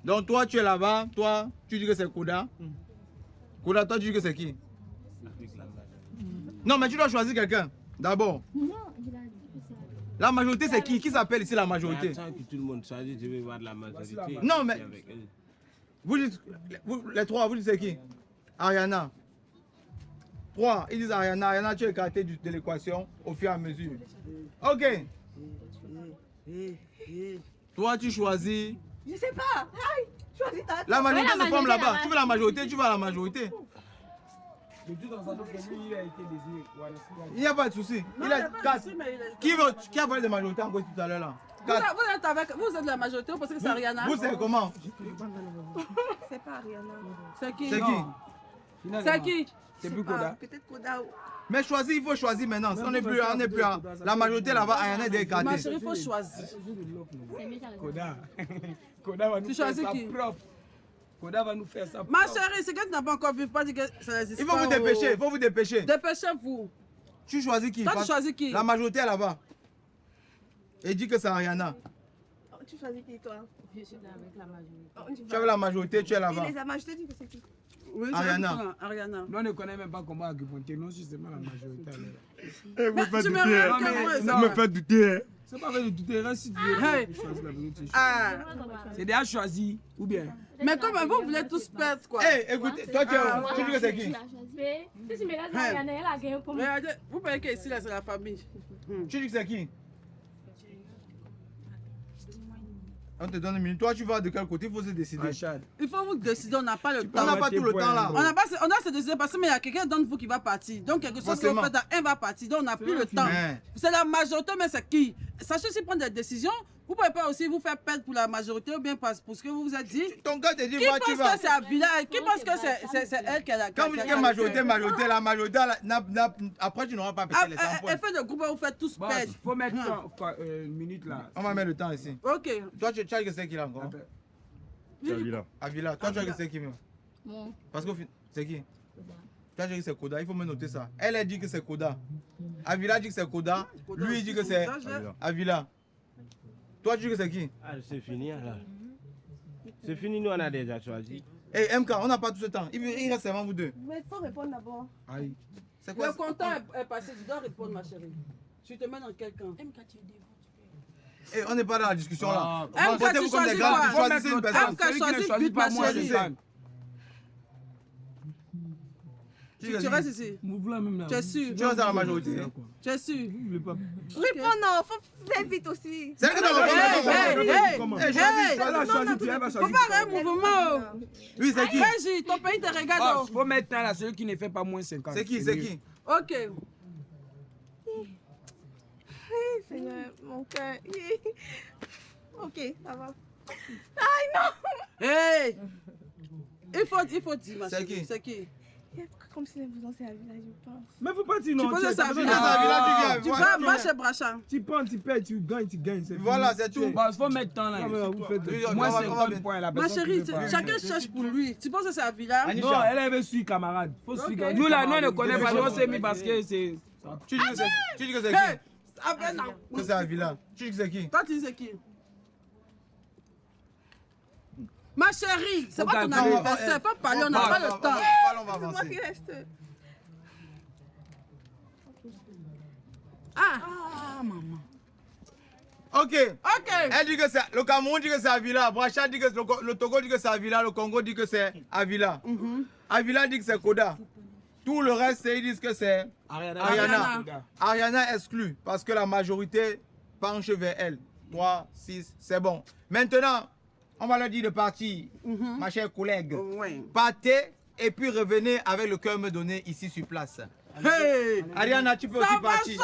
Donc toi, tu es là-bas. Toi, tu dis que c'est Koda. Koda, toi, tu dis que c'est qui? Non, mais tu dois choisir quelqu'un. D'abord. Non, il a dit que c'est avec. La majorité, c'est qui? Qui s'appelle ici la majorité? Attends que tout le monde choisit, je vais voir la majorité. Non, mais. Vous dites, les trois, vous dites c'est qui? Ariana. 3, ils disent Ariana. Ariana, tu es écarté de l'équation au fur et à mesure. Ok. Toi, tu choisis. Je sais pas. Aïe, choisis ta. La majorité se forme là-bas. Tu veux la majorité, tu vas à la majorité. Il n'y a pas de souci. Il a 4. Qui a parlé de majorité encore tout à l'heure là? Vous êtes de la majorité, vous pensez que c'est Ariana? Vous savez comment? C'est pas Ariana. C'est qui? C'est qui? C'est qui? C'est plus Koda. Peut-être Koda. Mais choisir, il faut choisir maintenant. On n'est plus à la majorité là-bas, Ariana est écartée. Ma chérie, il faut choisir. Koda. Koda va nous faire ça propre. Koda va nous faire ça propre. Ma chérie, c'est que tu n'as pas encore vu, pas dire que ça existe. Il faut vous dépêcher, il faut vous dépêcher. Dépêchez-vous. Tu choisis qui? Toi, tu choisis qui? La majorité est là-bas. Et dit que c'est Ariana. Tu choisis qui, toi? Je suis avec la majorité. Tu avais la majorité, tu es là-bas. Et les majorité dit que c'est qui? Oui, c'est Ariana. Ariana. Nous, on ne connaît même pas comment acupuncture, non, justement la majorité. Vous me faites douter. Vous me faites douter. C'est pas fait de douter, reste si tu veux choisir la majorité. C'est déjà choisi, ou bien? Mais comme vous voulez tous perdre, quoi. Hey, écoutez, toi, tu dis que c'est qui? Regardez, vous voyez qu'ici, là, c'est la famille. Tu dis que c'est qui? On te donne une minute. Toi, tu vas de quel côté? Il faut se décider. Il faut vous décider, on n'a pas le temps. On n'a pas tout le temps là. On a se décider parce qu'il y a quelqu'un d'entre vous qui va partir. Donc, quelque chose que vous faites, un va partir. Donc, on n'a plus le temps. C'est la majorité, mais c'est qui? Sachez aussi prendre des décisions. Vous ne pouvez pas aussi vous faire perdre pour la majorité ou bien pour ce que vous vous êtes dit. Ton gars te dit, qui pense que c'est Avila? Qui pense que c'est elle qui a la. Quand vous dites majorité, la majorité, après tu n'auras pas pété les 100 points. Effet de groupe, vous faites tous perdre. Il faut mettre une minute là. On va mettre le temps ici. Ok. Toi, tu as que c'est qui là encore? Avila. Avila. Toi, tu as que c'est qui? Bon. Parce que c'est qui? Tu as dit que c'est Koda, il faut me noter ça. Elle a dit que c'est Koda. Avila dit que c'est Koda. Lui, il dit que c'est Avila. Toi, tu dis que c'est qui? Ah, c'est fini alors. C'est fini, nous on a déjà choisi. Hey, MK, on n'a pas tout ce temps. Il reste seulement vous deux. Mais il faut répondre d'abord. Aïe. C'est quoi? Le compteur est passé, tu dois répondre, ma chérie. Tu te mets dans quel camp? Hey, on n'est pas dans la discussion là. MK, tu choisis quoi? Choisissez une personne. MK, choisis vite, ma chérie. Tu restes ici. Tu es sûr? Tu restes dans la majorité. Tu es sûr? Réponds non, faut faire vite aussi. C'est que dans la faut pas un mouvement. Oui, c'est qui? Régis, ton pays te regarde. Faut mettre là celui qui ne fait pas moins 50. C'est qui? C'est qui? Ok. Seigneur, mon cœur. Ok, ça va. Aïe, non! Hey! Il faut dire, ma chérie. C'est qui? Comme si vous en savez là, je pense. Mais faut pas dire non. Tu poses ça à tu vas, va chez Bracha. Tu prends, tu perds, tu gagnes, tu gagnes. Voilà, c'est tout. Bon, il faut mettre temps là. Moi, 50 points là. Ma chérie, chacun cherche pour lui. Tu penses que c'est à Villa? Non, elle veut suivre camarade. Faut suivre. Nous là, nous on ne connaît pas. On s'est mis parce que c'est. Tu dis que c'est qui? Que c'est à Villa. Tu dis que c'est qui? Toi, tu dis c'est qui? Ma chérie, c'est pas ton anniversaire. Faut parler, on n'a pas le temps. On va avancer. C'est moi qui reste. Ah, maman. Ok. Elle dit que c'est. Le Cameroun dit que c'est Avila. Bracha dit que le Togo dit que c'est Avila. Le Congo dit que c'est Avila. Avila dit que c'est Koda. Tout le reste, ils disent que c'est Ariana. Ariana exclut parce que la majorité penche vers elle. 3, 6, c'est bon. Maintenant, on va leur dire de partir, ma chère collègue. Partez et puis revenez avec le cœur me donné ici sur place. Hey! Ariana, tu peux aussi partir.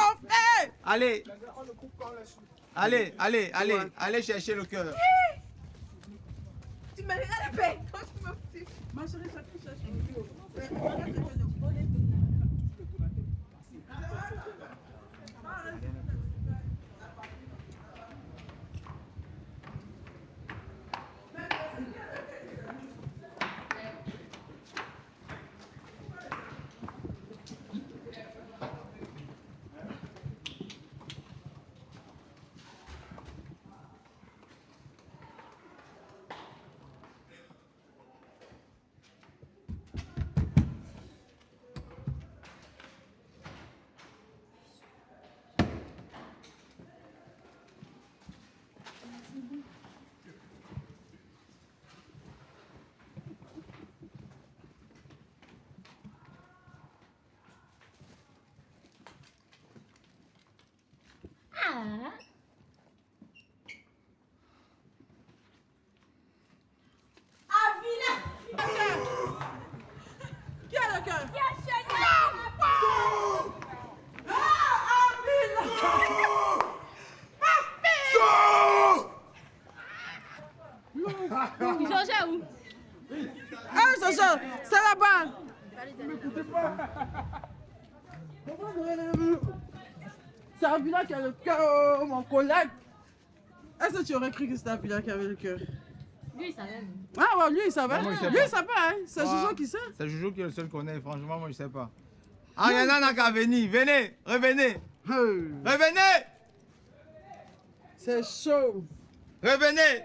Allez. Allez chercher le cœur. Tu me regardes la paix. Ma chérie, ça te cherche. Qui a le cœur? Georges où? Ah, Georges, c'est là-bas. C'est Avila qui a le cœur, mon collègue. Est-ce que tu aurais cru que c'était Avila qui avait le cœur? Lui, il savait. Ah ouais, lui, il savait. Moi, Lui, il savait, hein. C'est Jojo qui sait. C'est Jojo qui est le seul qu'on connaît. Franchement, moi, je sais pas. Ariana n'a qu'à venir. Venez, revenez. Revenez. C'est chaud. Revenez.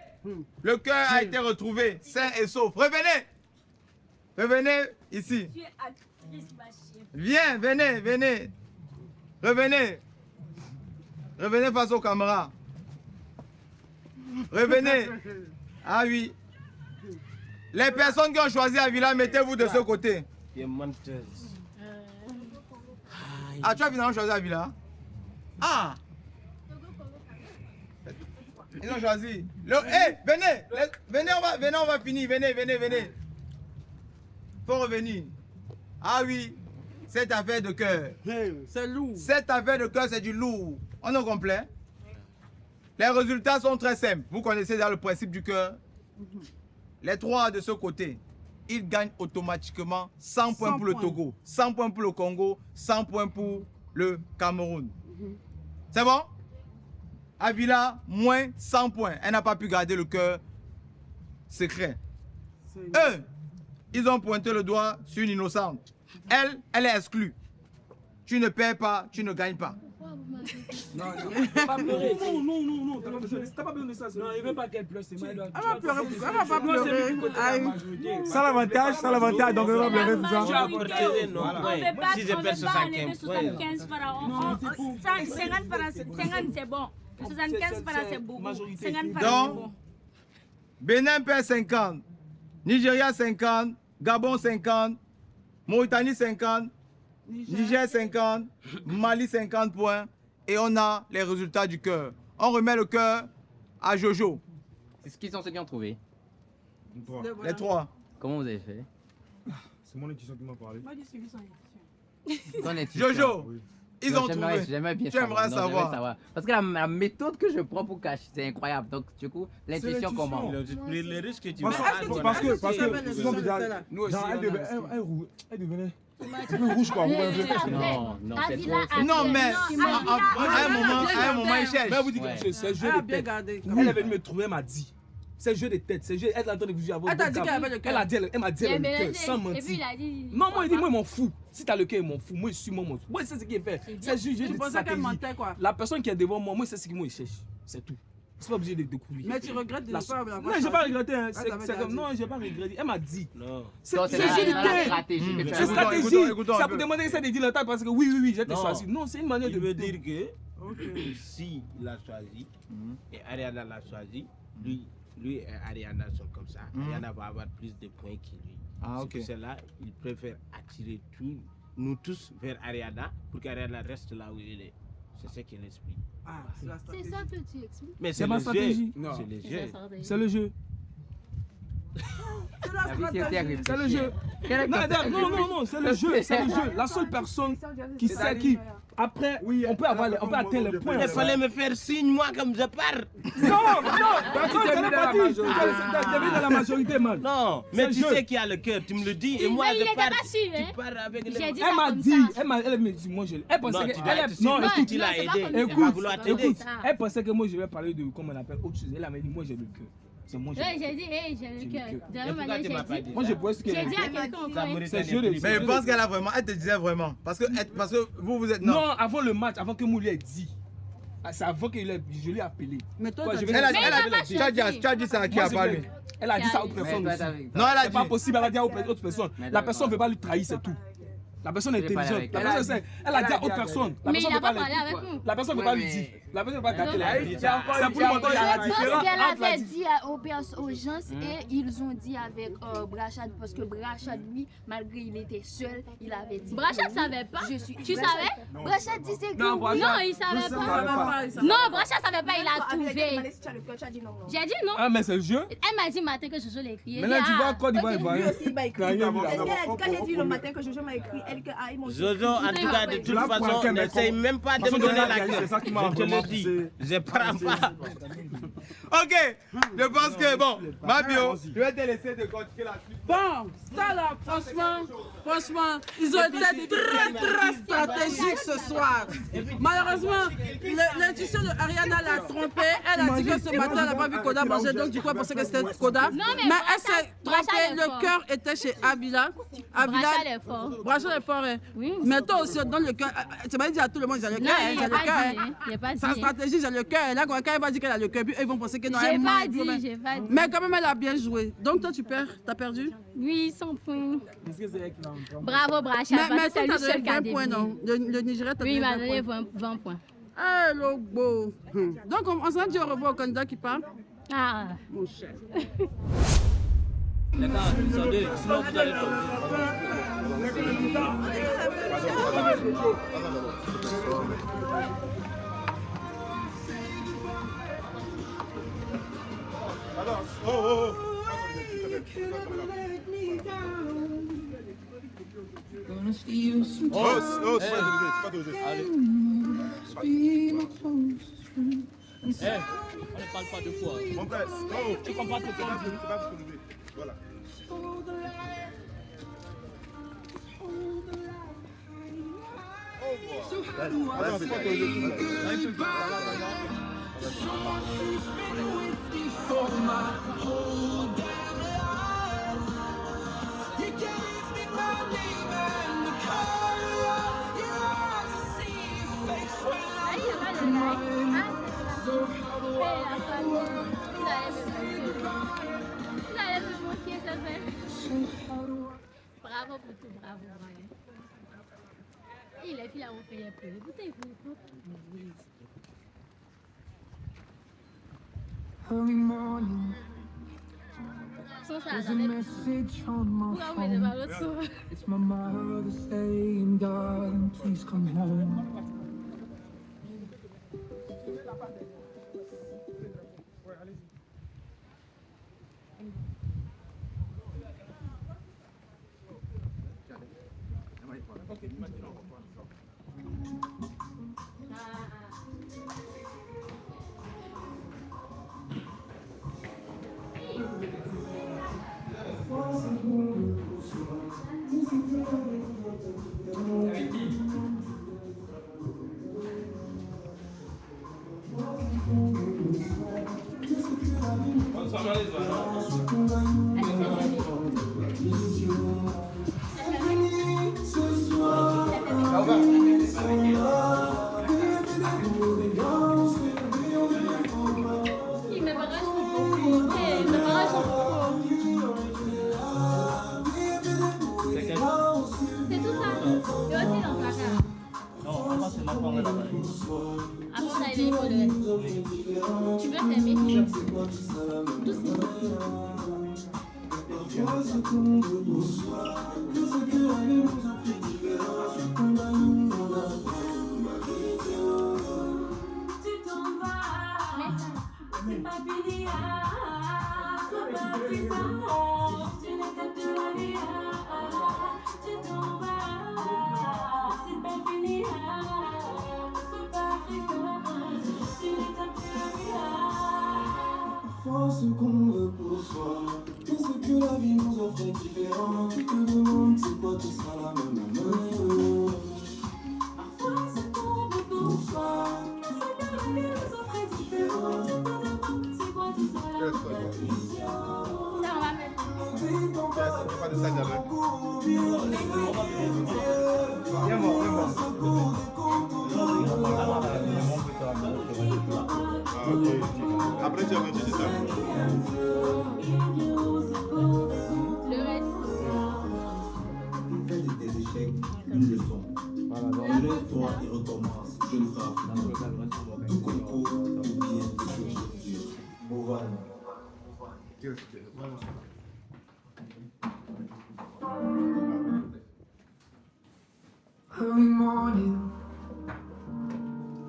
Le cœur a été retrouvé, sain et sauf. Revenez. Revenez ici. Viens, venez, venez. Revenez. Revenez face aux caméras. Revenez. Ah oui. Les personnes qui ont choisi Avila, mettez-vous de ce côté. Ah, tu as finalement choisi Avila? Ah! Ils ont choisi. Hey, venez! Venez, on va finir. Venez, venez, venez. Faut revenir. Ah oui, cette affaire de cœur. C'est lourd. Cette affaire de cœur, c'est du lourd. On est complet? Les résultats sont très simples. Vous connaissez déjà le principe du cœur. Les trois de ce côté, ils gagnent automatiquement 100 points pour le Togo, 100 points pour le Congo, 100 points pour le Cameroun. C'est bon? Avila, moins 100 points. Elle n'a pas pu garder le cœur secret. Eux, ils ont pointé le doigt sur une innocente. Elle est exclue. Tu ne perds pas, tu ne gagnes pas. Non, pas pleurer. Non, t'as pas besoin de ça. Non, il veut pas qu'elle pleure, c'est mal. Elle va pleurer, pourquoi elle va pas pleurer? Ça l'avantage, donc elle va pleurer, c'est ça. On ne veut pas enlever 75 francs. 50 francs, c'est bon. 75 francs, c'est beaucoup. 50 francs, c'est bon. Donc, Bénin perd 50, Nigeria 50, Gabon 50, Mauritanie 50, Niger 50, Mali 50 points. Et on a les résultats du cœur. On remet le cœur à Jojo. C'est ce qu'ils sont ceux qui ont trouvé. Les trois. Comment vous avez fait? C'est mon intuition qui m'a parlé. Jojo, ils ont trouvé. J'aimerais bien savoir. Parce que la méthode que je prends pour cacher, c'est incroyable. Donc, du coup, l'intuition comment? Les risques que tu Parce que elle devenait plus rouge quoi. Non, c'est trop. Non, mais à un moment, il cherche. Mais vous dites que c'est jeu de tête. Elle est venue me trouver, elle m'a dit. C'est jeu de tête, c'est jeu. Elle est en train de vous avoir. Elle t'a dit qu'elle avait le cœur. Elle m'a dit elle a le cœur, sans mentir. Et puis il a dit. Non, moi, il dit, moi, je m'en fous. Si t'as le cœur, je m'en fous. Moi, je suis moi. Moi, c'est ce qui est fait. C'est juste Tu pensais qu'elle mentait quoi? La personne qui est devant moi, c'est ce qu'il cherche. C'est tout. C'est pas obligé de découvrir. Mais tu regrettes de ne pas avoir. Non, j'ai pas regretté. C'est comme non, j'ai pas regretté. Elle m'a dit. Non. C'est stratégie. C'est stratégie. Ça peut demander ça de dire le temps parce que oui, j'ai été choisi. Non, c'est une manière de me dire que si il a choisi et Ariana l'a choisi, lui et Ariana sont comme ça. Ariana va avoir plus de points que lui. C'est pour cela il préfère attirer nous tous vers Ariana pour qu'Ariana reste là où il est. C'est ce qu'il explique. C'est ça que tu expliques. Mais c'est ma stratégie. C'est le jeu. C'est le jeu. C'est le jeu. Non, c'est le jeu. C'est le jeu. La seule personne qui sait qui. Après, on peut atteindre le point. Il fallait me faire signe, moi, comme je pars. Non, tu t'es mis dans la majorité, man. Non, mais tu sais qui a le cœur, tu me le dis, et moi, je pars. Tu pars avec le... Elle m'a dit, elle me dit, moi, je... Elle pensait que... Non, écoute, il a aidé. Écoute, elle pensait que moi, je vais parler de, comment on appelle, autre chose. Elle m'a dit, moi, j'ai le cœur. C'est moi, j'ai dit, j'ai le cœur. Moi, je pense que... J'ai dit à quelqu'un, mais je pense qu'elle a vraiment... Elle te disait vraiment. Parce que vous êtes... Non, avant le match, avant que moi lui ait dit. C'est avant que je l'ai appelé. Mais toi, tu as dit ça à qui a parlé? Elle a dit ça à autre personne aussi. Non, elle a dit. C'est pas possible, elle a dit à autre personne. La personne ne veut pas lui trahir, c'est tout. La personne est intelligente. Elle a dit à autre personne. Mais il n'a pas parlé avec nous. La personne ne veut pas lui dire. La personne ne veut pas gâter la vie. C'est pour lui montrer la différence. Je pense qu'elle avait dit aux gens et ils ont dit avec Brachad parce que Brachad, lui, malgré il était seul, il avait dit. Brachad ne savait pas. Tu savais? Brachad disait que non, il ne savait pas. Non, Brachad ne savait pas, il a trouvé. J'ai dit non. Ah, mais c'est le jeu. Elle m'a dit matin que Jojo l'a écrit. Maintenant, tu vois quoi, il va Lui aussi m'a écrit. Quand j'ai dit le matin que Jojo m'a écrit, elle que Jojo, en tout cas, de toute façon, n'essaye même pas de me donner la clé. C'est ça qui m'a vraiment dit. Je prends pas. Ok, je pense que bon, Mabio, je vais te laisser de continuer la suite. Bon, ça là, franchement, ils ont été très stratégiques ce soir. Malheureusement, l'intuition de Ariana l'a trompée. Elle a dit que ce matin, elle n'a pas vu Koda manger, donc du coup, elle pensait que c'était Koda. Mais elle s'est trompée, le cœur était chez Abila. Brachad est fort. Brachad très fort. Hein. Oui. Mais toi aussi, dans le cœur, tu m'as dit à tout le monde, j'ai le cœur. Non, il n'a pas dit. Sa stratégie, j'ai le cœur. Là, quand elle va dire qu'elle a le cœur, puis ils vont penser que non, J'ai elle pas ment. dit. Mais quand même, elle a bien joué. Donc toi, tu perds. T'as perdu? Oui, 100 points. Est-ce que c'est elle qui va en prendre? Bravo, Bracha. Mais c'est toi, lui seul qui t'as a donné 20 points, non? Le Nigeria t'a donné 20 points. Oui, il m'a donné 20 points. Ah, le beau. Donc, on s'en dit au revoir au candidat qui parle. Ah. Mon cher. Les gars, descendez, sinon vous allez tomber. On ne parle pas deux fois. Mon frère, tu comprends que voilà. Bravo pour tout, bravo. Et les filles ont fait un peu. Écoutez-vous. Early morning, there's a message on my phone. It's my mother saying, darling, please come home. Tu veux t'aimer? Ce qu'on veut pour soi, tout ce que la vie nous offre est différent. Tu te demandes c'est quoi, tout sera la même. Parfois ce qu'on veut pour soi, tout ce que la vie nous offre est différent. Tu te demandes c'est quoi, tout sera la même. Ça on va mettre. Pas de ça, après, tu vas manger ça. Le reste. Fais de tes échecs une leçon. Relève-toi et recommence. Je le ferai. Tout concours ou bien de aujourd'hui. Movan. Early morning,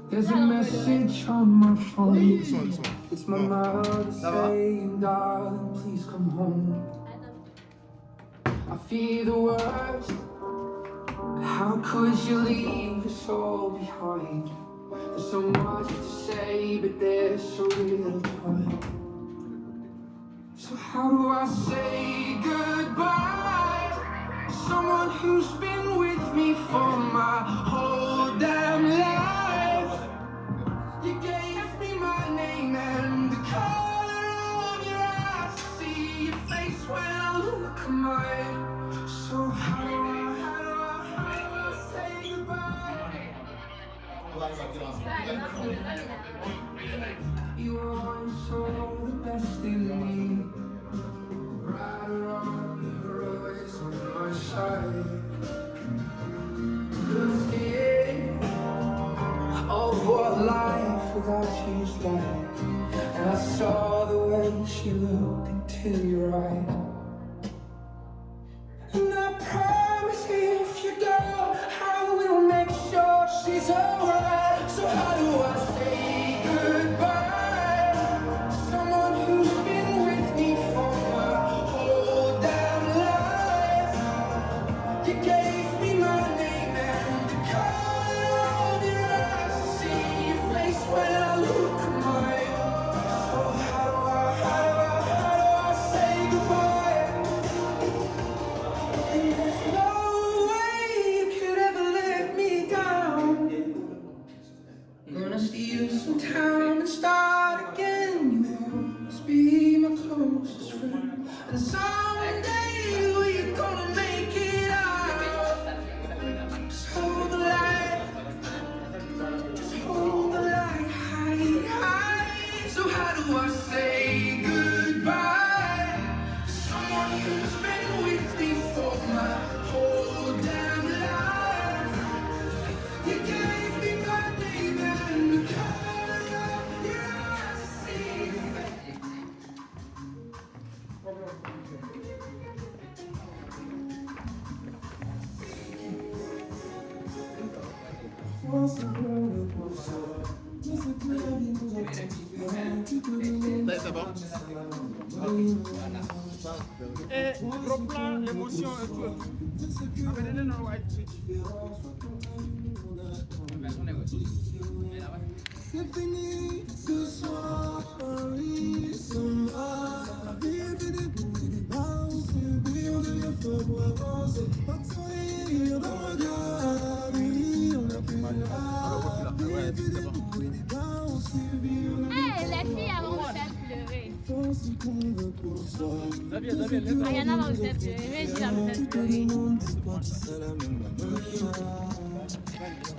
there's a message on my phone. It's my mother saying, darling, please come home. I fear the worst. How could you leave us all behind? There's so much to say, but there's so little time. So how do I say goodbye? Someone who's been with me for my whole damn life. You gave me my name and the color of your eyes. See your face when I look at mine. So how do I saw the way she looked into your eyes. And I promise if you go, I will make sure she's alright. So how do I say goodbye to someone who's been with me for my whole damn life? You gave me my name and the color of your eyes. I see your face when I look at mine. So how do I say goodbye? And there's no way you could ever let me down. Gonna steal some time and start again. You always be my closest friend. And someday we're gonna make it out. Just hold the light. Just hold the light high, high. So how do I say goodbye to someone who's been with me for my whole damn life? You gave me my name and the color of your eyes. See C'est bon. Et reprends l'émotion et tout. Amenez-le dans le white switch. c'est fini ce soir, Paris sera vivre des balances, puis on devient fort pour avancer. Pas de sourire dans le regard, oui, on a plus la vivre des balances, puis on a les filles avant de faire pleurer. Ariana va vous faire pleurer, mais je vais me faire pleurer.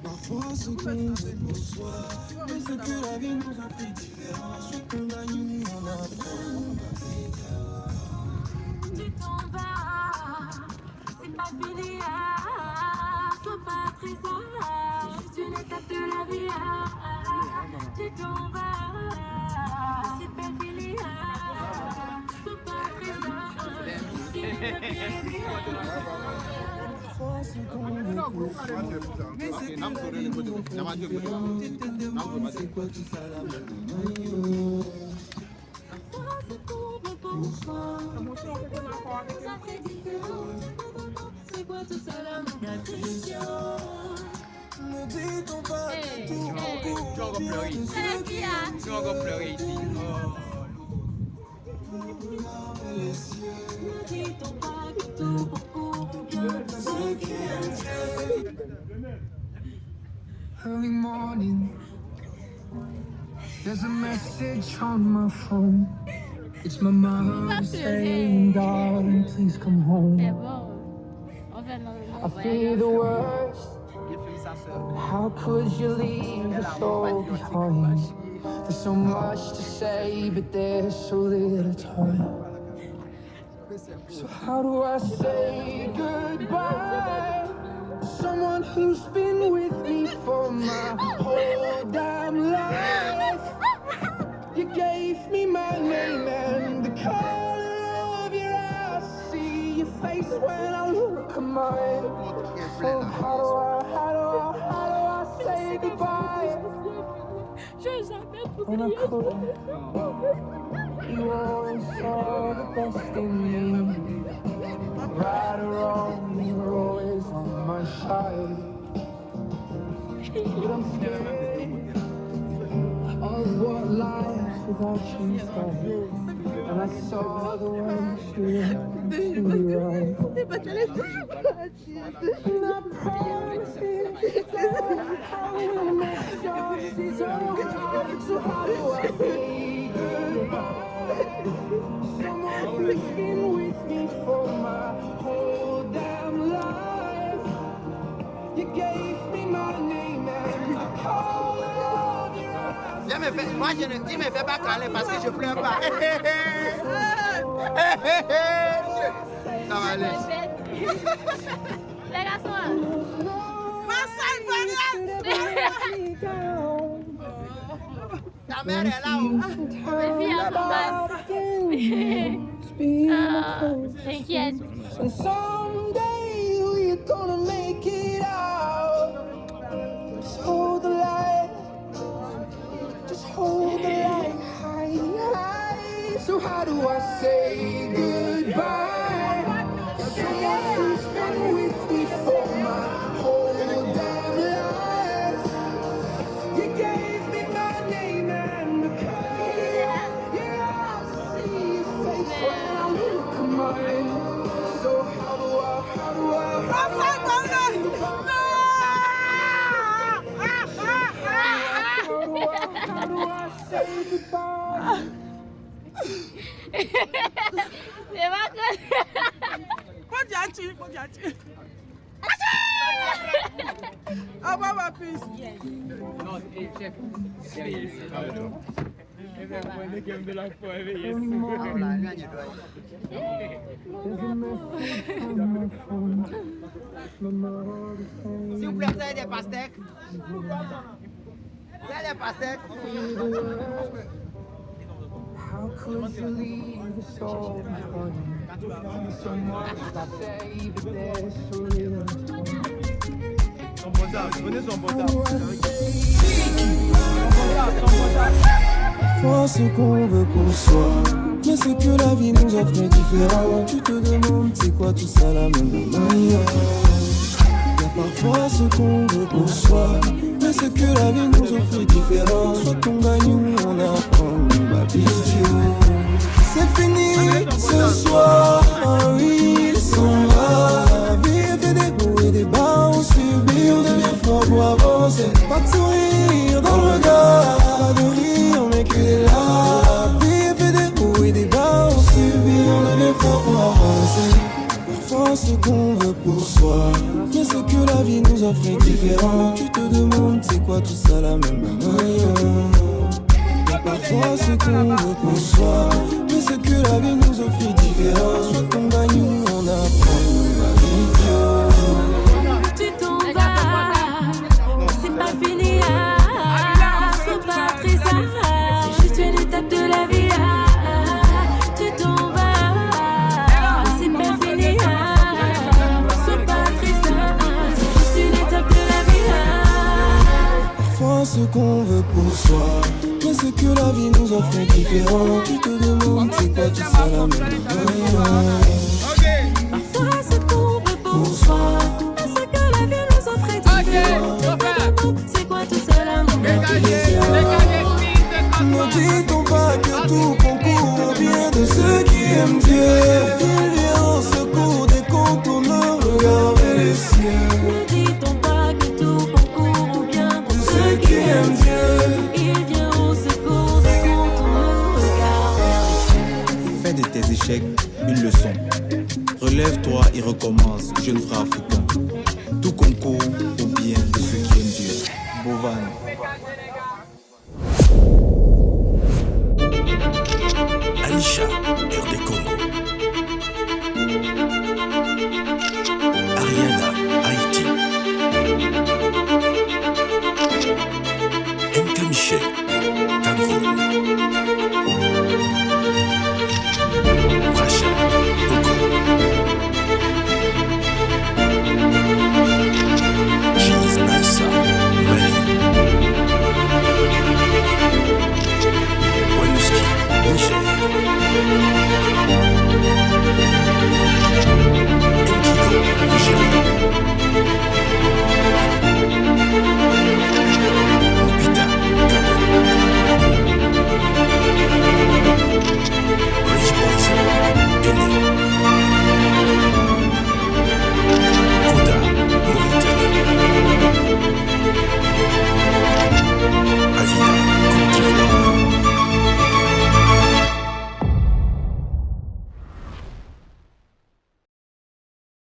Parfois ce qu'on fait pour soi, mais c'est que la vie nous a fait différents. Ce qu'on gagne, nous en apprend. Tu t'en vas, c'est pas fini, sois pas triste, juste une étape de la vie. Tu t'en vas, c'est pas fini, sois pas triste, juste une étape de la vie. Mais c'est que la vie nous a fait différents. Tu te demandes c'est quoi tout ça là maintenant. C'est quoi tout ça là mon Ne dit-on pas que tout Tu vas encore pleurer ici. Tu vas encore pleurer ici. Ne dit-on pas que tout Early morning, there's a message on my phone. It's my mom saying, darling, please come home. I feel the worst. How could you leave us all behind? There's so much to say, but there's so little time. So how do I say goodbye to someone who's been with me for my whole damn life? You gave me my name and the color of your eyes. See your face when I look at mine. So how do I say goodbye? When I couldn't, you always saw the best in me. Right or wrong, you're always on my side. But I'm scared of what life without you got. And I saw the way she looked into your eyes. And I promise you, I will make sure she's alright. So how do I say goodbye? Someone who's been with me for my whole damn life. You gave me my name and the color of your eyes. Moi, il me fait pas caler parce que je pleure pas. Ça va aller. Les garçons. Ta mère est là-haut. T'inquiète. And someday we're gonna make it out. Just hold the light. Just hold the light high, high. So how do I say goodbye? Someone who's been with me for my whole damn life. You gave me my name and the color. Yeah, I see your face when I look at mine. So how do I say goodbye? C'est pas que... Faut dire, faut dire. Ah, ma puce. Non, chef. S'il vous plaît, vous avez des pastèques? Vous avez des pastèques? How could you leave us all behind? So much to say, but there's so little time. Son portable, prenez son portable. Parfois ce qu'on veut pour soi, mais ce que la vie nous offre est différent. Tu te demandes c'est quoi tout ça la même manière. Y'a parfois ce qu'on veut pour soi, mais ce que la vie nous offre est différent. Soit on gagne ou on apprend, ma vision. C'est fini ce soir, oui, ils sont là. La vie fait des hauts et des bas, on subit, on devient fort pour avancer. Pas de sourire dans le regard, pas de rire, mais que des larmes. La vie fait des hauts et des bas, on subit, on devient fort pour avancer. Parfois ce qu'on veut pour soi, mais ce que la vie nous offre est différent. Tu te demandes c'est quoi tout ça la même manière. Parfois ce qu'on veut pour soi, mais ce que la vie nous offre est différent. Soit on gagne ou on apprend, ma vie. Tu t'en vas, c'est pas fini, sois pas triste, c'est juste une étape de la vie. Tu t'en vas, c'est pas fini, sois pas triste, c'est juste une étape de la vie. Parfois ce qu'on veut pour soi, mais ce que la vie nous offre est différent. Tu te demandes c'est quoi tout ça la même manière. Parfois ce qu'on veut pour soi, mais ce que la vie nous offre est différent. Tu te demandes c'est quoi tout ça la même manière. Ne dit-on pas que tout concourt au bien de ceux qui aiment Dieu? Il vient au secours des quand on ne regarde les cieux. Ne dit-on pas que tout concourt au bien de ceux qui aiment Dieu? Il vient au secours des quand on ne regarde les cieux. Fais de tes échecs une leçon. Relève-toi et recommence, jeune frère africain. Tout concourt au bien de ceux qui aiment Dieu. Bovan. Anisha, RD Congo. Ariana, Haïti. Nkamiché, Cameroun. Racha, Togo. Cheese Naissa, Mali. Wanuski, Niger.